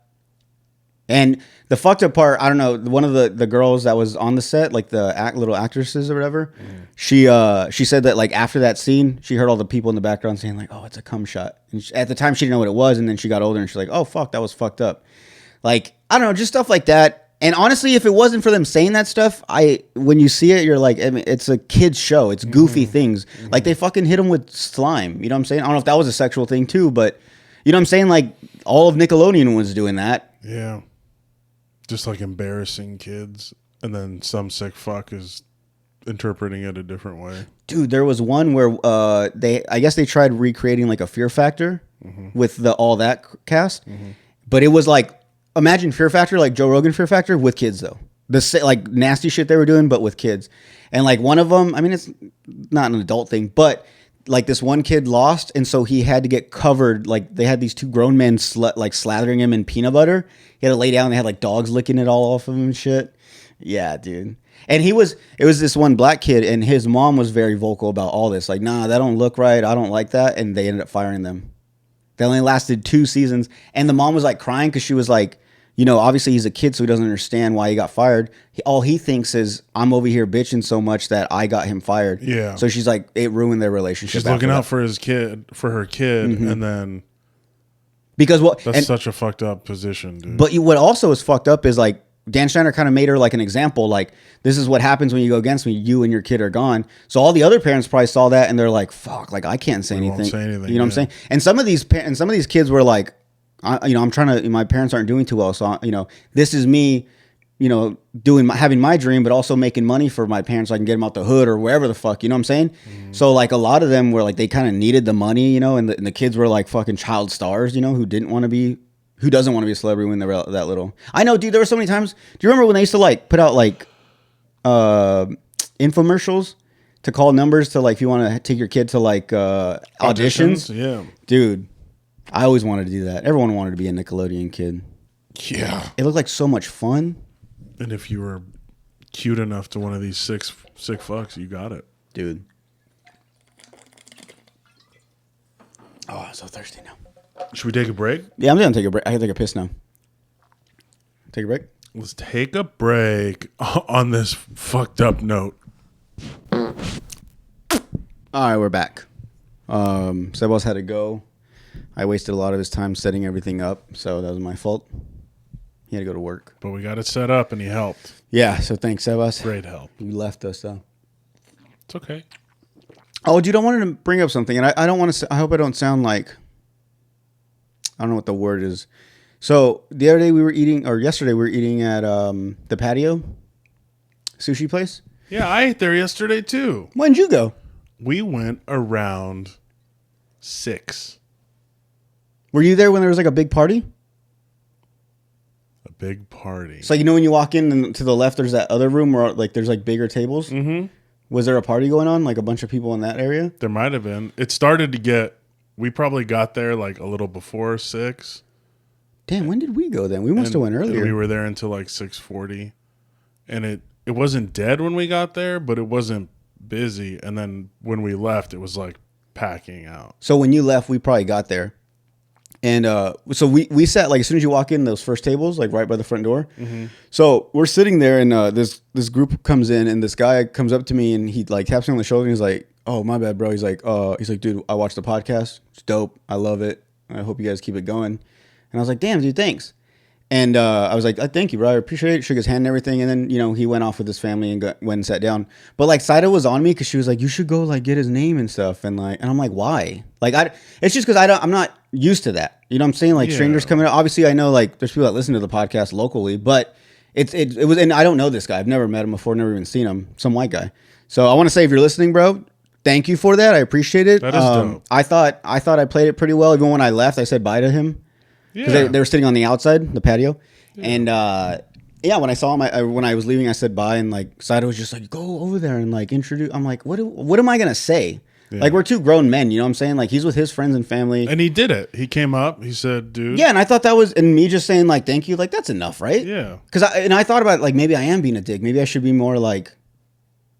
And the fucked up part, I don't know, one of the girls that was on the set, like the little actresses or whatever, she said that like after that scene, she heard all the people in the background saying like, "Oh, it's a cum shot." And at the time, she didn't know what it was, and then she got older and she's like, "Oh fuck, that was fucked up." Like I don't know, just stuff like that. And honestly, if it wasn't for them saying that stuff, when you see it, you're like, I mean, it's a kid's show. It's goofy things. Like they fucking hit him with slime. You know what I'm saying? I don't know if that was a sexual thing too, but you know what I'm saying? Like all of Nickelodeon was doing that. Yeah. Just like embarrassing kids, and then some sick fuck is interpreting it a different way. Dude, there was one where I guess they tried recreating like a Fear Factor with the all that cast, but it was like imagine Fear Factor, like Joe Rogan Fear Factor with kids though. The like nasty shit they were doing, but with kids. And like one of them, I mean, it's not an adult thing, but like this one kid lost, and so he had to get covered. Like they had these 2 grown men like slathering him in peanut butter. He had to lay down. They had like dogs licking it all off of him and shit. Yeah, dude. And it was this one black kid, and his mom was very vocal about all this. Like, nah, that don't look right. I don't like that. And they ended up firing them. They only lasted 2 seasons, and the mom was like crying because she was like, you know, obviously he's a kid, so he doesn't understand why he got fired. All he thinks is, I'm over here bitching so much that I got him fired. Yeah. So she's like, it ruined their relationship. She's looking out for her kid, and then because that's such a fucked up position, dude. But what also is fucked up is like Dan Schneider kind of made her like an example. Like this is what happens when you go against me. You and your kid are gone. So all the other parents probably saw that and they're like, fuck, like I can't say anything. Won't say anything. You know what I'm saying? And some of these kids were like, I'm trying to. My parents aren't doing too well, so this is me, having my dream, but also making money for my parents so I can get them out the hood or wherever the fuck. You know what I'm saying? So like a lot of them were like they kind of needed the money, and the kids were like fucking child stars, who doesn't want to be a celebrity when they're that little. I know, dude. There were so many times. Do you remember when they used to like put out like infomercials to call numbers to like if you want to take your kid to like auditions? Yeah, dude. I always wanted to do that. Everyone wanted to be a Nickelodeon kid. Yeah. It looked like so much fun. And if you were cute enough to one of these sick fucks, you got it. Dude. Oh, I'm so thirsty now. Should we take a break? Yeah, I'm going to take a break. I can take a piss now. Take a break? Let's take a break on this fucked up note. All right, we're back. Sebas had to go. I wasted a lot of his time setting everything up, so that was my fault. He had to go to work. But we got it set up, and he helped. Yeah, so thanks, Sebas. Great help. You left us, though. It's okay. Oh, dude, I wanted to bring up something, and I don't want to. I hope I don't sound like I don't know what the word is. So the other day yesterday we were eating at the patio sushi place. Yeah, I ate there yesterday too. When'd you go? We went around 6. Were you there when there was like a big party? A big party. So when you walk in and to the left, there's that other room where like there's like bigger tables. Mm-hmm. Was there a party going on? Like a bunch of people in that area? There might have been. It started to get. We probably got there like a little before 6. Damn, when did we go then? We must have went earlier. We were there until like 6:40, and it wasn't dead when we got there, but it wasn't busy. And then when we left, it was like packing out. So when you left, we probably got there. And so we sat like as soon as you walk in those first tables, like right by the front door. Mm-hmm. So we're sitting there, and this group comes in, and this guy comes up to me, and he like taps me on the shoulder, and he's like, "Oh, my bad, bro." He's like, "Dude, I watched the podcast. It's dope. I love it. I hope you guys keep it going." And I was like, "Damn, dude, thanks." And I was like, "Thank you, bro. I appreciate it." Shook his hand and everything. And then, he went off with his family and went and sat down. But like, Saida was on me because she was like, "You should go like get his name and stuff." And I'm like, "Why?" Like, it's just because I'm not used to that. You know what I'm saying? Like strangers coming out. Obviously, I know like there's people that listen to the podcast locally, but it was, and I don't know this guy. I've never met him before, never even seen him. Some white guy. So I want to say, if you're listening, bro, thank you for that. I appreciate it. That is dope. I thought I played it pretty well. Even when I left, I said bye to him because they were sitting on the outside, the patio. Yeah. And when I saw him, when I was leaving, I said bye, and like Saida was just like, "Go over there and like introduce." I'm like, what am I gonna say? Yeah. Like, we're two grown men, you know what I'm saying? Like, he's with his friends and family, and he did it. He came up, he said, "Dude." Yeah, and I thought that was, and me just saying like thank you, like that's enough, right? Yeah. Because I thought about like maybe I am being a dick. Maybe I should be more like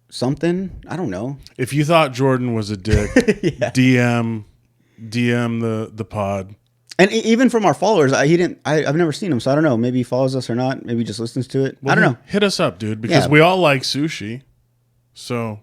something. I don't know. If you thought Jordan was a dick, DM the pod. And even from our followers, I've never seen him, so I don't know. Maybe he follows us or not. Maybe he just listens to it. Well, I don't know. Hit us up, dude, because we all like sushi. So,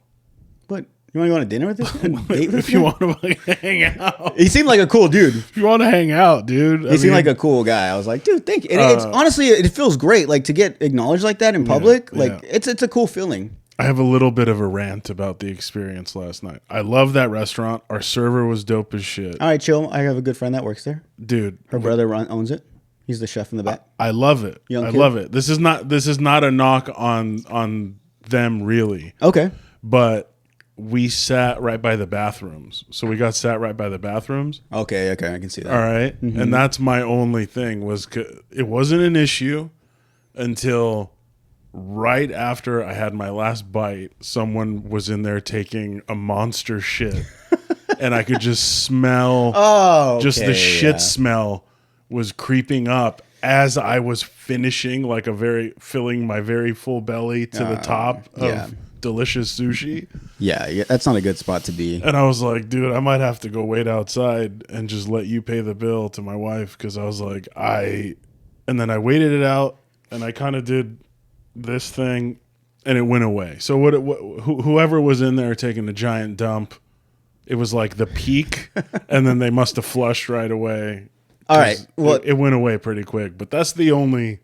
what? You want to go on a dinner with this guy? If you want to like, hang out, he seemed like a cool dude. If you want to hang out, dude, He seemed like a cool guy. I was like, dude, thank you. And it's honestly, it feels great, like to get acknowledged like that in public. Like it's a cool feeling. I have a little bit of a rant about the experience last night. I love that restaurant. Our server was dope as shit. All right, chill. I have a good friend that works there. Dude, her brother owns it. He's the chef in the back. I love it. I love it. This is not a knock on them really. Okay. But we sat right by the bathrooms. So we got sat right by the bathrooms. Okay, I can see that. All right. Mm-hmm. And that's my only thing was it wasn't an issue until right after I had my last bite, someone was in there taking a monster shit. And I could just smell the shit smell was creeping up as I was finishing filling my very full belly to the top of delicious sushi. Yeah, that's not a good spot to be. And I was like, dude, I might have to go wait outside and just let you pay the bill to my wife, because I was like, and then I waited it out and I kind of did this thing and it went away. So whoever was in there taking a giant dump, it was like the peak, and then they must have flushed right away. All right, well, it went away pretty quick, but that's the only.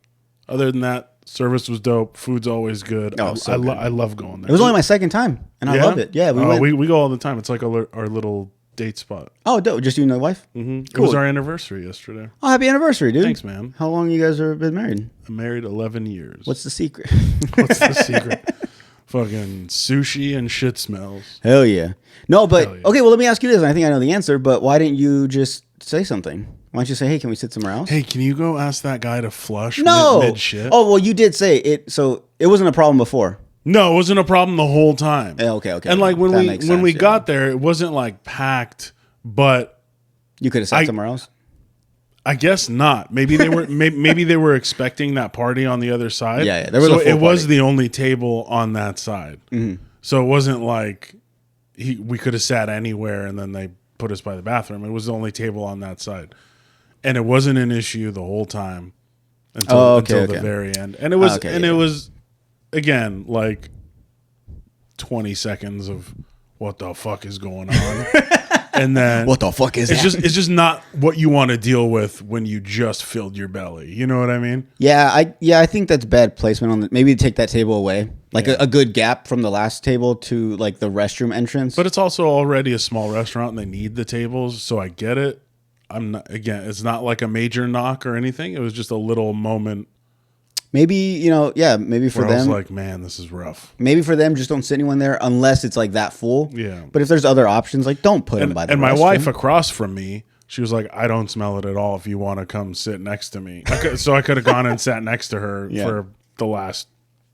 Other than that, service was dope. Food's always good. I love going there. It was only my second time, and I loved it. Yeah, we go all the time. It's like our little date spot. Oh, dope! Just you and my wife. Mm-hmm. Cool. It was our anniversary yesterday. Oh, happy anniversary, dude! Thanks, man. How long you guys have been married? I'm married 11 years. What's the secret? What's the secret? Fucking sushi and shit smells. Hell yeah! No, but okay. Well, let me ask you this. And I think I know the answer, but why didn't you just say something? Why don't you say, "Hey, can we sit somewhere else?" Hey, can you go ask that guy to flush? Mid shit. Oh, well, you did say it, so it wasn't a problem before. No, it wasn't a problem the whole time. Okay. And like when we got there, it wasn't like packed, but you could have sat somewhere else. I guess not. Maybe they were. maybe they were expecting that party on the other side. Yeah. There was a full party. Was the only table on that side. Mm-hmm. So it wasn't like we could have sat anywhere and then they put us by the bathroom. It was the only table on that side, and it wasn't an issue the whole time until the very end. And it was it was again like 20 seconds of what the fuck is going on. And then what the fuck is it's just not what you want to deal with when you just filled your belly. You know what I mean? Yeah, I think that's bad placement on maybe take that table away. Like a good gap from the last table to like the restroom entrance. But it's also already a small restaurant and they need the tables, so I get it. It's not like a major knock or anything. It was just a little moment. Maybe, maybe for them. I was like, man, this is rough. Maybe for them, just don't sit anyone there unless it's like that full. Yeah. But if there's other options, like don't put them by the restroom. And my wife across from me, she was like, I don't smell it at all if you want to come sit next to me. So I could have gone and sat next to her for the last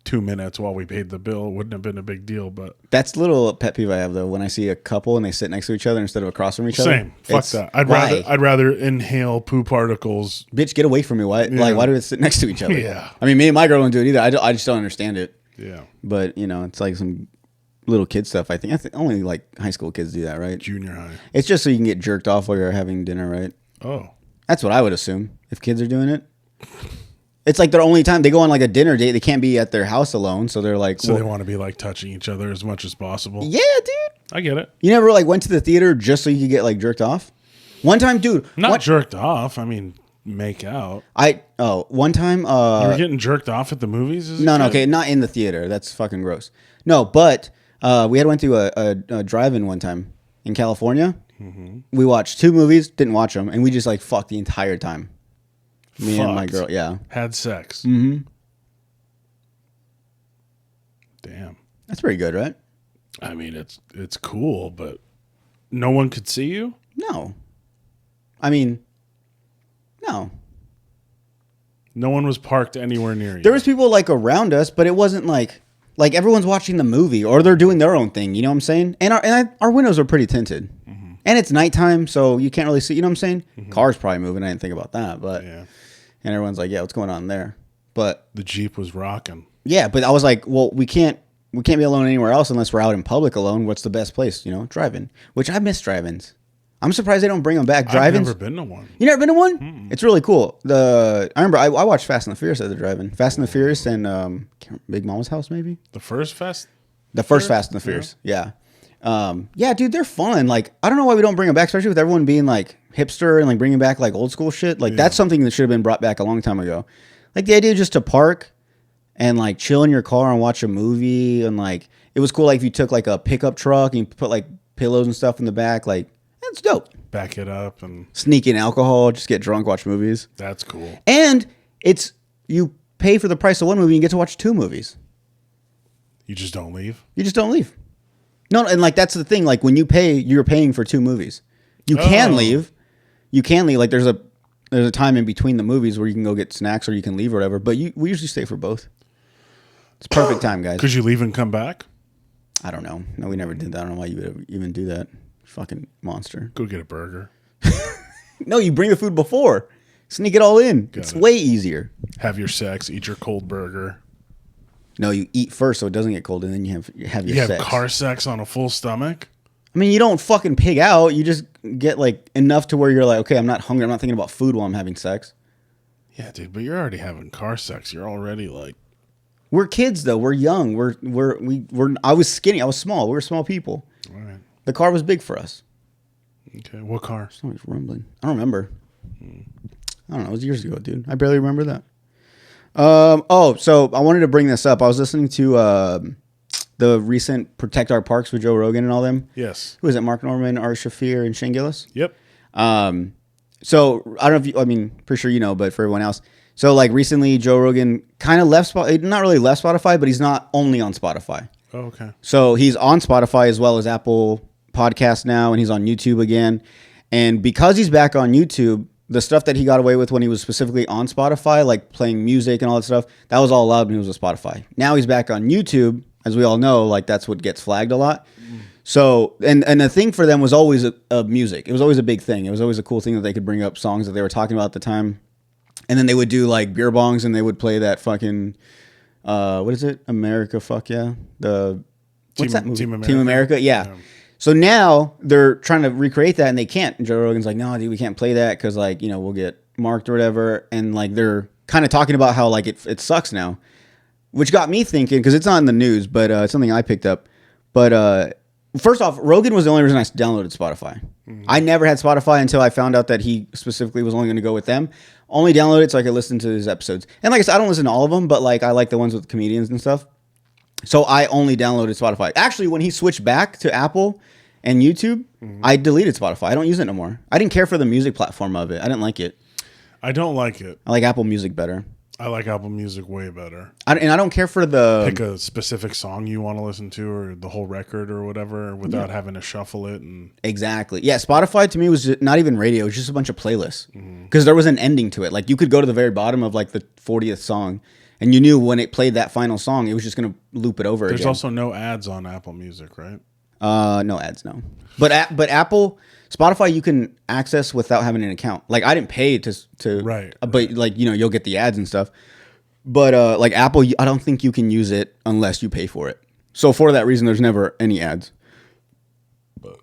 2 minutes while we paid the bill. It wouldn't have been a big deal, but that's a little pet peeve I have though. When I see a couple and they sit next to each other instead of across from each other. Same. Fuck that. I'd rather inhale poo particles. Bitch, get away from me. Why? Yeah. Like, why do we sit next to each other? Yeah. I mean, me and my girl don't do it either. I just don't understand it. Yeah. But it's like some little kid stuff. I think only like high school kids do that, right? Junior high. It's just so you can get jerked off while you're having dinner, right? Oh. That's what I would assume if kids are doing it. It's like their only time they go on like a dinner date. They can't be at their house alone, so they're like. So they want to be like touching each other as much as possible. Yeah, dude. I get it. You never like went to the theater just so you could get like jerked off? One time, dude. Not jerked off. I mean, make out. One time. You were getting jerked off at the movies? No, okay, not in the theater. That's fucking gross. No, but we had went to a drive-in one time in California. Mm-hmm. We watched 2 movies, didn't watch them, and we just like fucked the entire time. Me and my girl, yeah. Had sex. Mm-hmm. Damn. That's pretty good, right? I mean, it's cool, but no one could see you? No. I mean, no. No one was parked anywhere near you. There was people like around us, but it wasn't like everyone's watching the movie or they're doing their own thing. You know what I'm saying? And our windows are pretty tinted, and it's nighttime, so you can't really see. You know what I'm saying? Cars probably moving. I didn't think about that, but Yeah. And everyone's like, yeah, what's going on there? But The Jeep was rocking. yeah, but I was like, well, we can't be alone anywhere else unless we're out in public alone. What's the best place? You know, drive-in. Which I miss drive-ins. I'm surprised they don't bring them back. Drive-ins. I've never been to one. You never been to one? It's really cool. I remember I watched Fast and the Furious at the drive-in. Fast and the Furious and Big Mama's House, maybe. The first Fast? The first Fast and the Furious. Yeah. Yeah, dude, they're fun. Like, I don't know why we don't bring them back, especially with everyone being like hipster and like bringing back like old school shit. Like, that's something that should have been brought back a long time ago. Like the idea just to park and like chill in your car and watch a movie, and like it was cool. Like if you took like a pickup truck and you put like pillows and stuff in the back, like that's dope. Back it up and Sneak in alcohol, just get drunk, watch movies. that's cool. And it's you pay for the price of one movie and you get to watch 2 movies. You just don't leave? You just don't leave. No, and like that's the thing. Like when you pay, you're paying for 2 movies. You can leave. You can leave. Like there's a time in between the movies where you can go get snacks or you can leave or whatever. But we usually stay for both. It's perfect time, guys. Could you leave and come back? I don't know. No, we never did that. I don't know why you would even do that. Fucking monster. Go get a burger. No, you bring the food before. Sneak it all in. It's way easier. Have your sex. Eat your cold burger. No, you eat first so it doesn't get cold, and then you have your You have sex. car sex on a full stomach? I mean, you don't fucking pig out. You just get like enough to where you're like, okay, I'm not hungry. I'm not thinking about food while I'm having sex. Yeah, dude, but you're already having car sex. You're already like... We're kids though. We're young. We're. I was skinny. I was small. We were small people. All right. The car was big for us. Okay, what car? Somebody's rumbling. I don't remember. I don't know. It was years ago, dude. I barely remember that. So I wanted to bring this up. I was listening to the recent Protect Our Parks with Joe Rogan and all them. Yes. Who is it? Mark Norman, Ari Shafir, and Shane Gillis. Yep. So I don't know if you, I mean, pretty sure you know, but for everyone else. So like recently Joe Rogan kind of left, not really left Spotify, but he's not only on Spotify. Oh, okay. So he's on Spotify as well as Apple Podcasts now, and he's on YouTube again. And because he's back on YouTube, the stuff that he got away with when he was specifically on Spotify, like playing music and all that stuff, that was all allowed when he was with Spotify. Now he's back on YouTube, as we all know, like that's what gets flagged a lot. So, and the thing for them was always music. It was always a big thing. It was always a cool thing that they could bring up songs that they were talking about at the time. And then they would do like beer bongs and they would play that fucking, what is it? America, fuck yeah. What's that movie? Team America, yeah. So now they're trying to recreate that and they can't. And Joe Rogan's like, no, dude, we can't play that because like, you know, we'll get marked or whatever. And like they're kind of talking about how like it sucks now, which got me thinking, because it's not in the news, but it's something I picked up. But first off, Rogan was the only reason I downloaded Spotify. Mm-hmm. I never had Spotify until I found out that he specifically was only going to go with them. Only downloaded it so I could listen to his episodes. And like I said, I don't listen to all of them, but like I like the ones with comedians and stuff. So I only downloaded Spotify. Actually, when he switched back to Apple and YouTube, I deleted Spotify. I don't use it no more. I didn't care for the music platform of it. I didn't like it. I don't like it. I like Apple Music better. I like Apple Music way better. And I don't care for the... Pick a specific song you want to listen to or the whole record or whatever without having to shuffle it. And Exactly. Yeah, Spotify to me was not even radio. It was just a bunch of playlists. Because there was an ending to it. Like you could go to the very bottom of like the 40th song and you knew when it played that final song, it was just going to loop it over again. There's also no ads on Apple Music, right? No ads, no. But Apple... Spotify you can access without having an account. Like I didn't pay to right. But like you know you'll get the ads and stuff. But like Apple, I don't think you can use it unless you pay for it. So for that reason, there's never any ads. But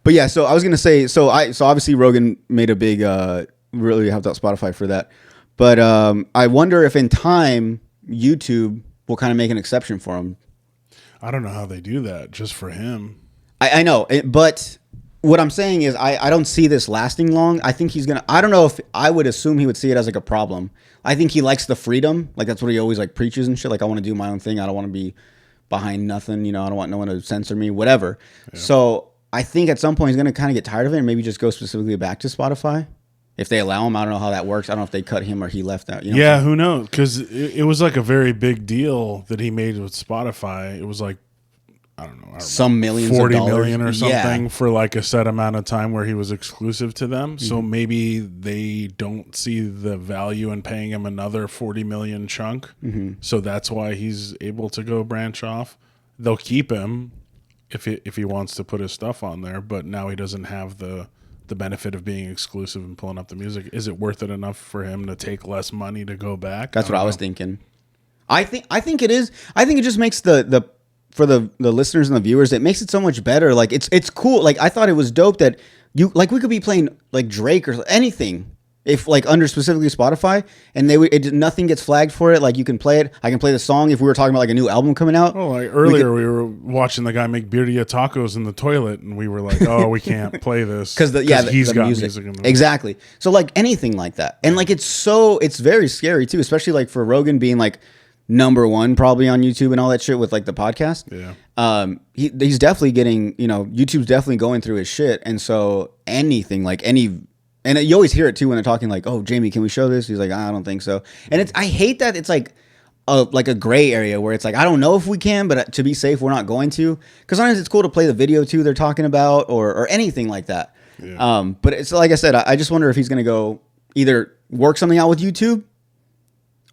yeah. So I was gonna say so obviously Rogan made a big really helped out Spotify for that. But I wonder if in time YouTube will kind of make an exception for him. I don't know how they do that just for him. I know, but what I'm saying is I don't see this lasting long. I think he's gonna. I don't know if I would assume he would see it as like a problem. I think he likes the freedom. Like that's what he always like preaches and shit. Like I want to do my own thing. I don't want to be behind nothing. I don't want no one to censor me. Whatever. Yeah. So I think at some point he's gonna kind of get tired of it and maybe just go specifically back to Spotify. If they allow him, I don't know how that works. I don't know if they cut him or he left out. Yeah, who knows? Because it was like a very big deal that he made with Spotify. It was like, I don't know, some millions, 40 of dollars. million or something for like a set amount of time where he was exclusive to them. So maybe they don't see the value in paying him another 40 million chunk. So that's why he's able to go branch off. They'll keep him if he wants to put his stuff on there, but now he doesn't have the benefit of being exclusive and pulling up the music. Is it worth it enough for him to take less money to go back? That's what I was thinking. I think it is. I think it just makes the for the listeners and the viewers, it makes it so much better. Like it's cool. Like I thought it was dope that we could be playing like Drake or anything if like under specifically Spotify and nothing gets flagged for it. Like you can play it. I can play the song if we were talking about like a new album coming out. Oh, like earlier we were watching the guy make birria tacos in the toilet and we were like, oh, we can't play this because he's got music in the exactly. So like anything like that, and like it's very scary too, especially like for Rogan being like #1 probably on YouTube and all that shit with like the podcast. Yeah. He's definitely getting, YouTube's definitely going through his shit. And so anything like and you always hear it too when they're talking like, oh, Jamie, can we show this? He's like, I don't think so. And I hate that it's like a gray area where it's like, I don't know if we can, but to be safe, we're not going to. Because sometimes it's cool to play the video too they're talking about or anything like that. Yeah. But it's like I said, I just wonder if he's going to go either work something out with YouTube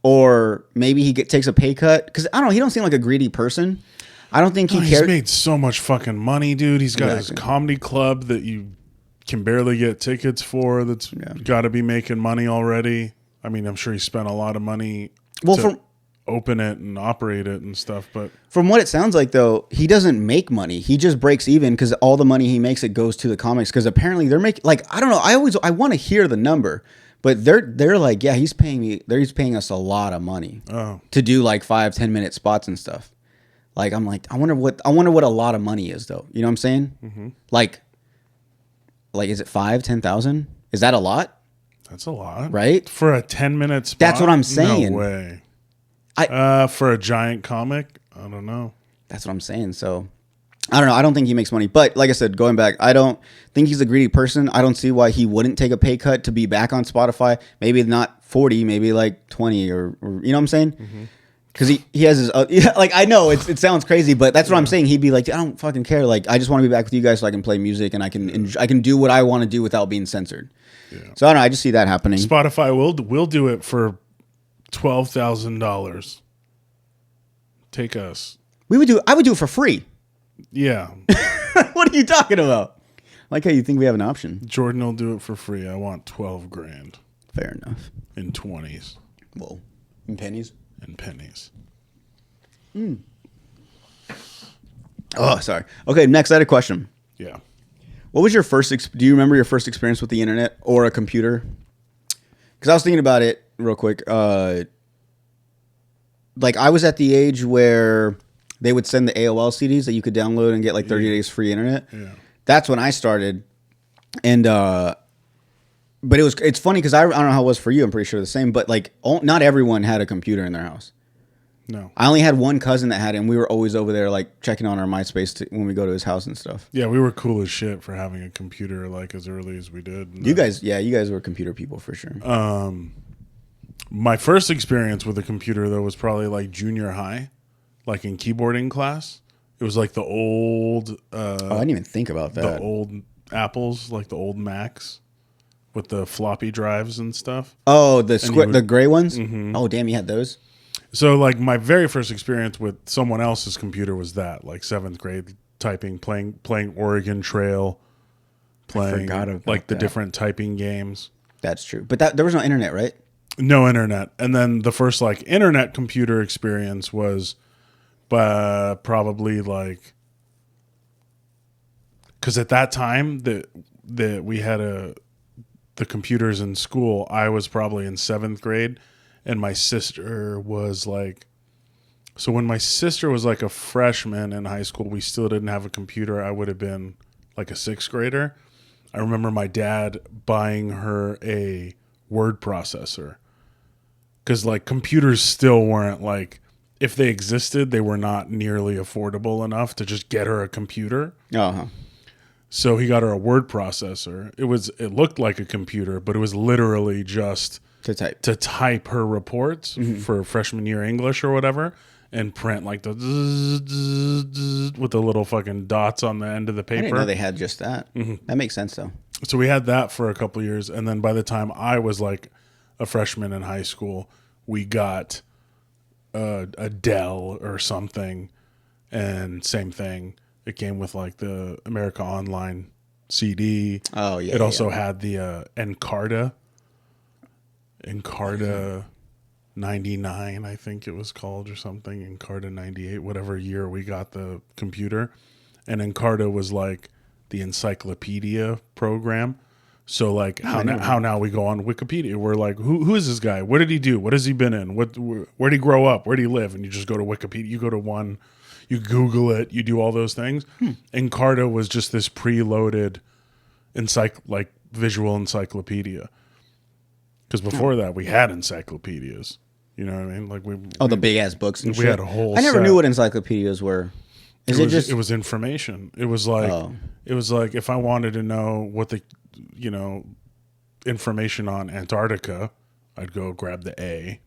or maybe he takes a pay cut. Because I don't know, he don't seem like a greedy person. I don't think he cares. He's made so much fucking money, dude. He's got his comedy club that you can barely get tickets for. That's got to be making money already. I mean, I'm sure he spent a lot of money to open it and operate it and stuff. But from what it sounds like, though, he doesn't make money. He just breaks even because all the money he makes, it goes to the comics. Because apparently they're making, like, I don't know. I want to hear the number. But they're like, yeah, he's paying us a lot of money to do like 5-10 minute spots and stuff. Like I'm like, I wonder what a lot of money is though. You know what I'm saying? Mm-hmm. Like is it 5,000-10,000? Is that a lot? That's a lot, right? For a 10-minute spot. That's what I'm saying. No way. For a giant comic, I don't know. That's what I'm saying. So I don't know. I don't think he makes money. But like I said, going back, I don't think he's a greedy person. I don't see why he wouldn't take a pay cut to be back on Spotify. Maybe not 40, maybe like 20 or you know what I'm saying? Because he has his, like, I know it sounds crazy, but that's what I'm saying. He'd be like, I don't fucking care. Like, I just want to be back with you guys so I can play music and I can do what I want to do without being censored. Yeah. So I don't know. I just see that happening. Spotify will do it for $12,000. Take us. I would do it for free. Yeah. What are you talking about? Like how you think we have an option. Jordan will do it for free. I want 12 grand. Fair enough. In 20s. Well, in pennies? In pennies. Oh, sorry. Okay, next I had a question. Yeah. What was your do you remember your first experience with the internet or a computer? Because I was thinking about it real quick. Like I was at the age where they would send the AOL CDs that you could download and get like 30 days free internet. Yeah. That's when I started. And, but it's funny because I don't know how it was for you. I'm pretty sure the same, but like not everyone had a computer in their house. No. I only had one cousin that had it, and we were always over there like checking on our MySpace when we go to his house and stuff. Yeah, we were cool as shit for having a computer like as early as we did. You guys were computer people for sure. My first experience with a computer though was probably like junior high, like in keyboarding class. It was like the old I didn't even think about that. The old Apples, like the old Macs with the floppy drives and stuff. Oh, the gray ones? Mm-hmm. Oh, damn, you had those? So like my very first experience with someone else's computer was that, like 7th grade typing, playing Oregon Trail, playing like the different typing games. That's true. But there was no internet, right? No internet. And then the first like internet computer experience was probably like, because at that time that we had the computers in school, I was probably in 7th grade. And my sister was like So when my sister was like a freshman in high school, we still didn't have a computer. I would have been like a 6th grader. I remember my dad buying her a word processor. Because like computers still weren't like, if they existed, they were not nearly affordable enough to just get her a computer. Uh-huh. So he got her a word processor. It looked like a computer, but it was literally just To type her reports for freshman year English or whatever, and print like the with the little fucking dots on the end of the paper. I didn't know they had just that. That makes sense though. So we had that for a couple of years, and then by the time I was like a freshman in high school, we got a Dell or something, and same thing. It came with like the America Online CD. Oh yeah. It also had the Encarta 99, I think it was called, or something. Encarta 98, whatever year we got the computer. And Encarta was like the encyclopedia program. So like how now we go on Wikipedia, we're like, who is this guy? What did he do? What has he been in? Where did he grow up? Where did he live? And you just go to Wikipedia. You go to one, you Google it, you do all those things. Encarta was just this preloaded visual encyclopedia. Because before that, we had encyclopedias. You know what I mean? Like the big ass books and we shit. had a whole I never set. knew what encyclopedias were. It was information. It was like Oh. it was like if I wanted to know what the information on Antarctica, I'd go grab the A,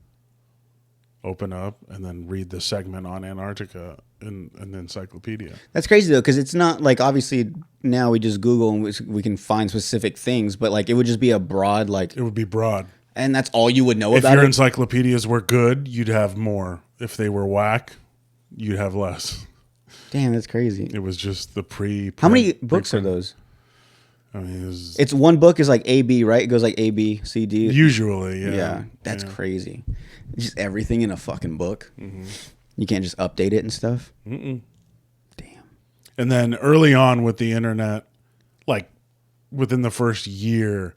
open up, and then read the segment on Antarctica in the encyclopedia. That's crazy though, because it's not like obviously now we just Google and we can find specific things, but like it would just be a broad like, It would be broad. and that's all you would know If about your it. encyclopedias were good, you'd have more. If they were whack, you'd have less. Damn, that's crazy. It was just the How many books are those? I mean, It's one book is like A B, right? It goes like A B C D. usually, yeah. Yeah, that's crazy. Just everything in a fucking book. Mm-hmm. You can't just update it and stuff. Damn. And then early on with the internet, like within the first year,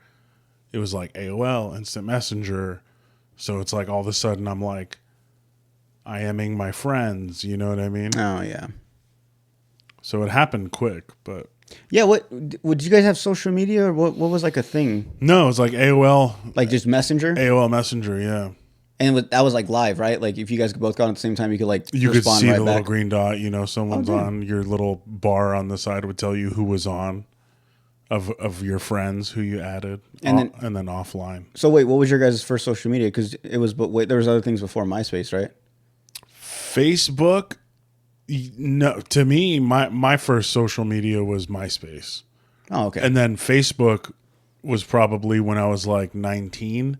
it was like AOL, Instant Messenger. So it's like all of a sudden I'm like IMing my friends, you know what I mean? Oh yeah. So it happened quick, but Yeah. What would you guys have social media or what was like a thing? no, it's like AOL, Like just Messenger? AOL Messenger, yeah. And that was like live, right? Like if you guys both got on at the same time, you could like You could respond see right the back. little green dot, someone's damn. on. Your little bar on the side would tell you who was on of your friends who you added, And and then offline. So wait, what was your guys' first social media? Because it was, but wait, there was other things before MySpace, right? Facebook, no, to me, my first social media was MySpace. Oh, okay. And then Facebook was probably when I was like 19,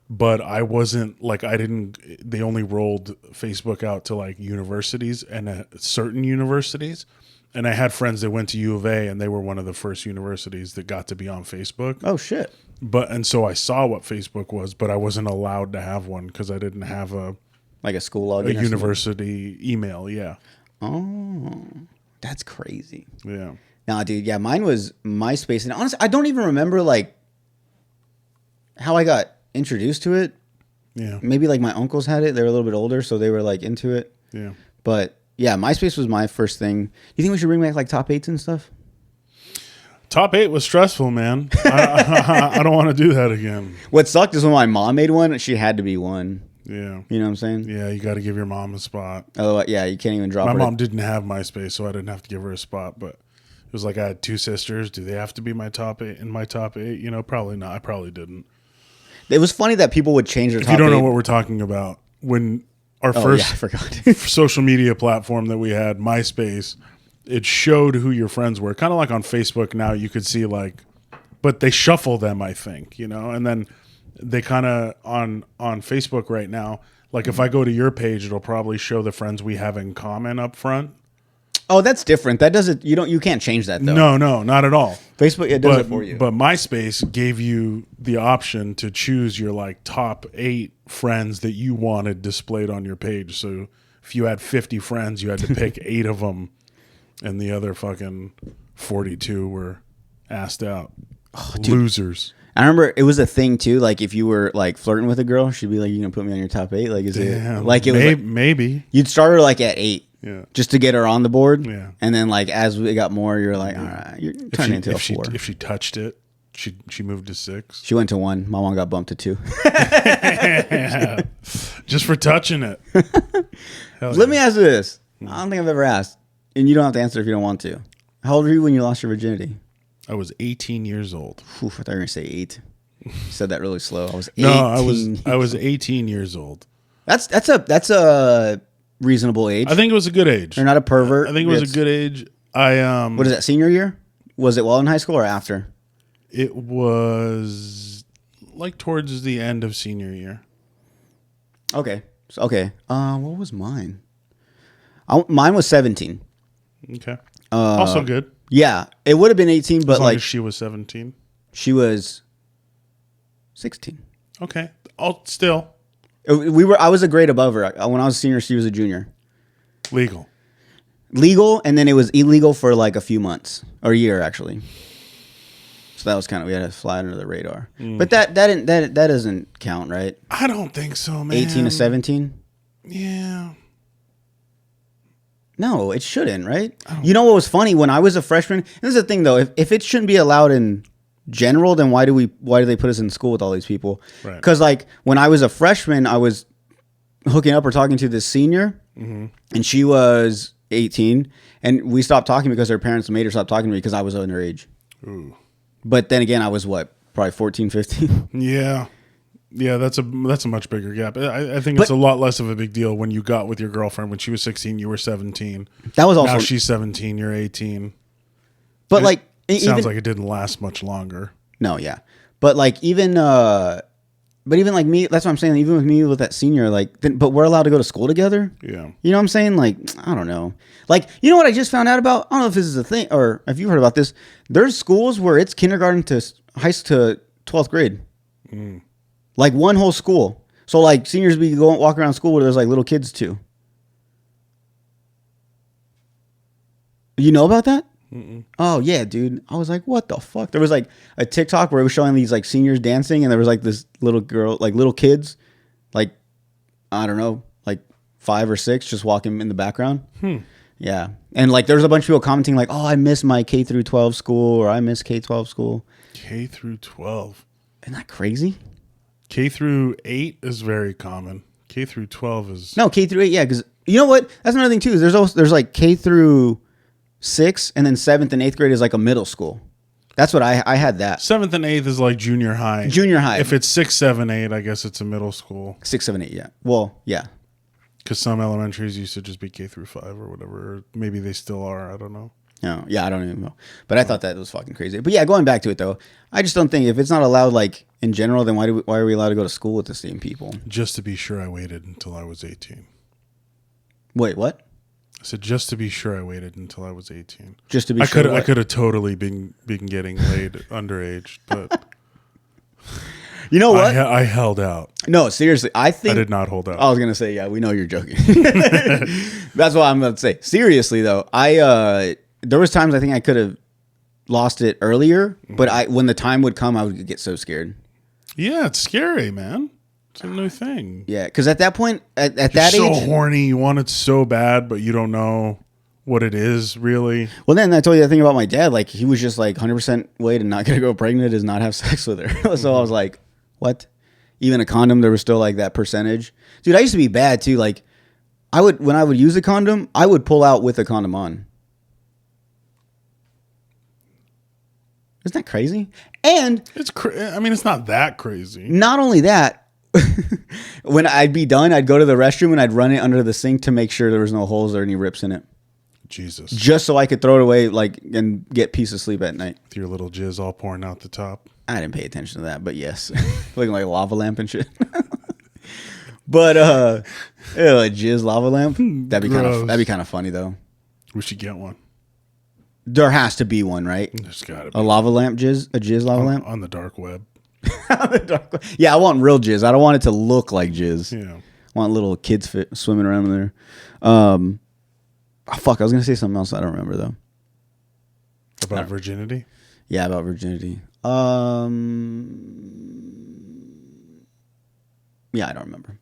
but I wasn't like, they only rolled Facebook out to like universities and certain universities. And I had friends that went to U of A and they were one of the first universities that got to be on Facebook. Oh shit. And so I saw what Facebook was, but I wasn't allowed to have one because I didn't have a Like a school login. a or something? university email. Yeah. Oh, that's crazy. Yeah. Nah, dude. Yeah, mine was MySpace, and honestly, I don't even remember like how I got introduced to it. Yeah. Maybe like my uncles had it. They were a little bit older, so they were like into it. Yeah. But yeah, MySpace was my first thing. You think we should bring back like top 8s and stuff? Top 8 was stressful, man. I don't want to do that again. What sucked is when my mom made one, she had to be one. Yeah. You know what I'm saying? Yeah, you got to give your mom a spot. Otherwise, yeah, you can't even drop My her. mom didn't have MySpace, so I didn't have to give her a spot. But it was like I had 2 sisters. Do they have to be my top 8 in my top 8? Probably not. I probably didn't. It was funny that people would change their If top you don't know 8. what we're talking about, when our Oh, first yeah, I forgot. social media platform that we had, MySpace, it showed who your friends were. Kind of like on Facebook now, you could see like, but they shuffle them, I think, and then they kind of on Facebook right now. Like if I go to your page, it'll probably show the friends we have in common up front. Oh, that's different. That doesn't. You can't change that though. No, not at all. Facebook it does it for you. But MySpace gave you the option to choose your like top 8 friends that you wanted displayed on your page. So if you had 50 friends, you had to pick 8 of them, and the other fucking 42 were asked out. Losers. I remember it was a thing too. Like if you were like flirting with a girl, she'd be like, "You gonna put me on your top 8?" Like is it like it was like, maybe you'd start her like at 8, yeah, just to get her on the board. Yeah, and then like as we got more, you're like, all right, you're turning into a 4. If she touched it, she moved to 6. She went to 1. My mom got bumped to 2. Yeah. Just for touching it. Let me ask you this. I don't think I've ever asked, and you don't have to answer if you don't want to. How old were you when you lost your virginity? I was 18 years old. Oof, I thought you were gonna say 8. You said that really slow. I was 18. No, I was 18 years old. That's a reasonable age. I think it was a good age. You're not a pervert. I think it was a good age. What is that, senior year? Was it while in high school or after? It was like towards the end of senior year. Okay. What was mine? Mine was 17. Okay. Also good. Yeah, it would have been 18, but as long like as she was 17. She was 16. Okay. Still. I was a grade above her. When I was a senior, she was a junior. Legal, and then it was illegal for like a few months or a year actually. So that was kind of, we had to fly under the radar. But that doesn't count, right? I don't think so, man. 18 to 17? Yeah. No, it shouldn't, right? You know what was funny? When I was a freshman, this is the thing though, if it shouldn't be allowed in general, then why do they put us in school with all these people? Right. Because like when I was a freshman, I was hooking up or talking to this senior, and she was 18, and we stopped talking because her parents made her stop talking to me because I was underage. Ooh. But then again, I was what, probably 14, 15? Yeah. Yeah, that's a much bigger gap. I think it's a lot less of a big deal when you got with your girlfriend when she was 16, you were 17. That was also, now she's 17, you're 18. But like sounds like it didn't last much longer. No, yeah. But like even like me, that's what I'm saying, even with me with that senior, like but we're allowed to go to school together? Yeah. You know what I'm saying? Like, I don't know. Like, you know what I just found out about? I don't know if this is a thing or if you've heard about this. There's schools where it's kindergarten to 12th grade. Like one whole school. So like seniors be going walk around school where there's like little kids too. You know about that? Mm-mm. Oh yeah, dude. I was like, what the fuck? There was like a TikTok where it was showing these like seniors dancing, and there was like this little girl, like little kids, like I don't know, like 5 or 6, just walking in the background. Yeah, and like there's a bunch of people commenting like, oh, I miss my K through 12 school, or I miss K-12 school. K through 12. Isn't that crazy? K through 8 is very common. K through 12 is K through 8. Yeah, because you know what? That's another thing too. There's like K through 6, and then 7th and 8th grade is like a middle school. That's what I had that. 7th and 8th is like junior high. Junior high. If it's 6, 7, 8, I guess it's a middle school. 6, 7, 8. Yeah. Well, yeah. Because some elementaries used to just be K through 5 or whatever. Or maybe they still are. I don't know. No, yeah, I don't even know. But I thought that was fucking crazy. But yeah, going back to it though, I just don't think if it's not allowed like in general, then why are we allowed to go to school with the same people? Just to be sure, I waited until I was 18. Wait, what? I said just to be sure, I waited until I was 18. Just to be sure. I could have totally been getting laid underage, but you know what? I held out. No, seriously, I did not hold out. I was gonna say, yeah, we know you're joking. That's what I'm gonna say. Seriously though, there was times I think I could have lost it earlier, but when the time would come, I would get so scared. Yeah, it's scary, man. It's a new thing. Yeah, because at that point, at You're that so age, horny, you want it so bad, but you don't know what it is really. Well, then I told you the thing about my dad. Like he was just like 100% weight and not gonna go pregnant is not have sex with her. So I was like, what? Even a condom, there was still like that percentage. Dude, I used to be bad too. Like when I would use a condom, I would pull out with a condom on. Isn't that crazy? And I mean, it's not that crazy. Not only that, when I'd be done, I'd go to the restroom and I'd run it under the sink to make sure there was no holes or any rips in it. Jesus. Just so I could throw it away and get peace of sleep at night. With your little jizz all pouring out the top. I didn't pay attention to that, but yes. Looking like a lava lamp and shit. But a jizz lava lamp? That'd be kind of funny though. We should get one. There has to be one, right? There's gotta be. A lava lamp jizz? A jizz lava lamp? On the dark web. Yeah, I want real jizz. I don't want it to look like jizz. Yeah. I want little kids swimming around in there. Fuck, I was going to say something else I don't remember, though. About virginity? Yeah, about virginity. Yeah, I don't remember.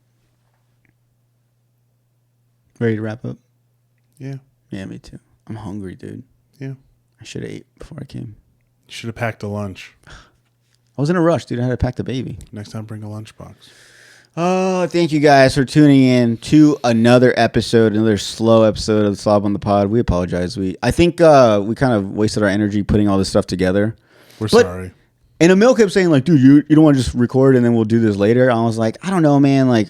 Ready to wrap up? Yeah. Yeah, me too. I'm hungry, dude. Yeah. I should have ate before I came. You should have packed a lunch. I was in a rush, dude. I had to pack the baby. Next time, bring a lunchbox. Oh, thank you guys for tuning in to another episode, another slow episode of the Slob on the Pod. We apologize. I think we kind of wasted our energy putting all this stuff together. We're sorry. And Emil kept saying, like, dude, you don't want to just record and then we'll do this later. I was like, I don't know, man. Like,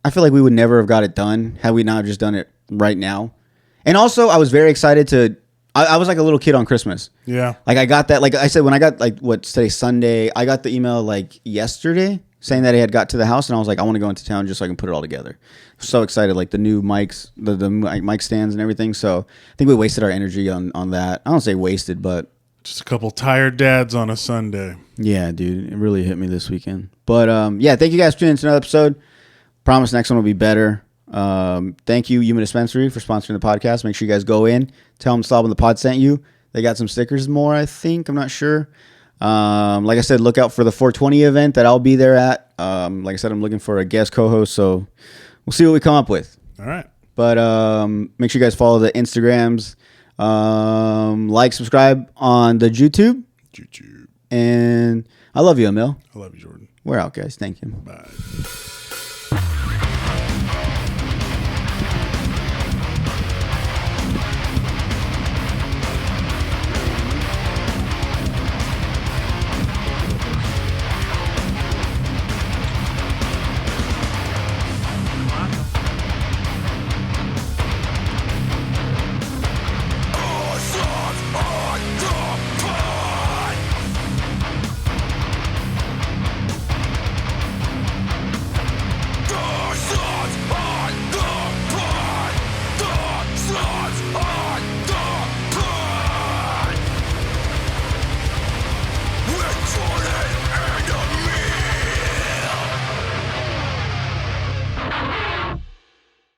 I feel like we would never have got it done had we not just done it right now. And also, I was very excited to... I was like a little kid on Christmas. Yeah. Like, I got that... Like I said, when I got, like, today, Sunday, I got the email, like, yesterday saying that it had got to the house, and I was like, I want to go into town just so I can put it all together. So excited, like, the new mics, the mic stands and everything. So I think we wasted our energy on that. I don't say wasted, but... Just a couple tired dads on a Sunday. Yeah, dude. It really hit me this weekend. But, yeah, thank you guys for tuning in to another episode. Promise next one will be better. Thank you, Yuma Dispensary, for sponsoring the podcast. Make sure you guys go in. Tell them Slob on the Pod sent you. They got some stickers more, I think. I'm not sure. Like I said, look out for the 420 event that I'll be there at. Like I said, I'm looking for a guest co-host, so we'll see what we come up with. All right. But make sure you guys follow the Instagrams. Like, subscribe on the YouTube. And I love you, Emil. I love you, Jordan. We're out, guys. Thank you. Bye.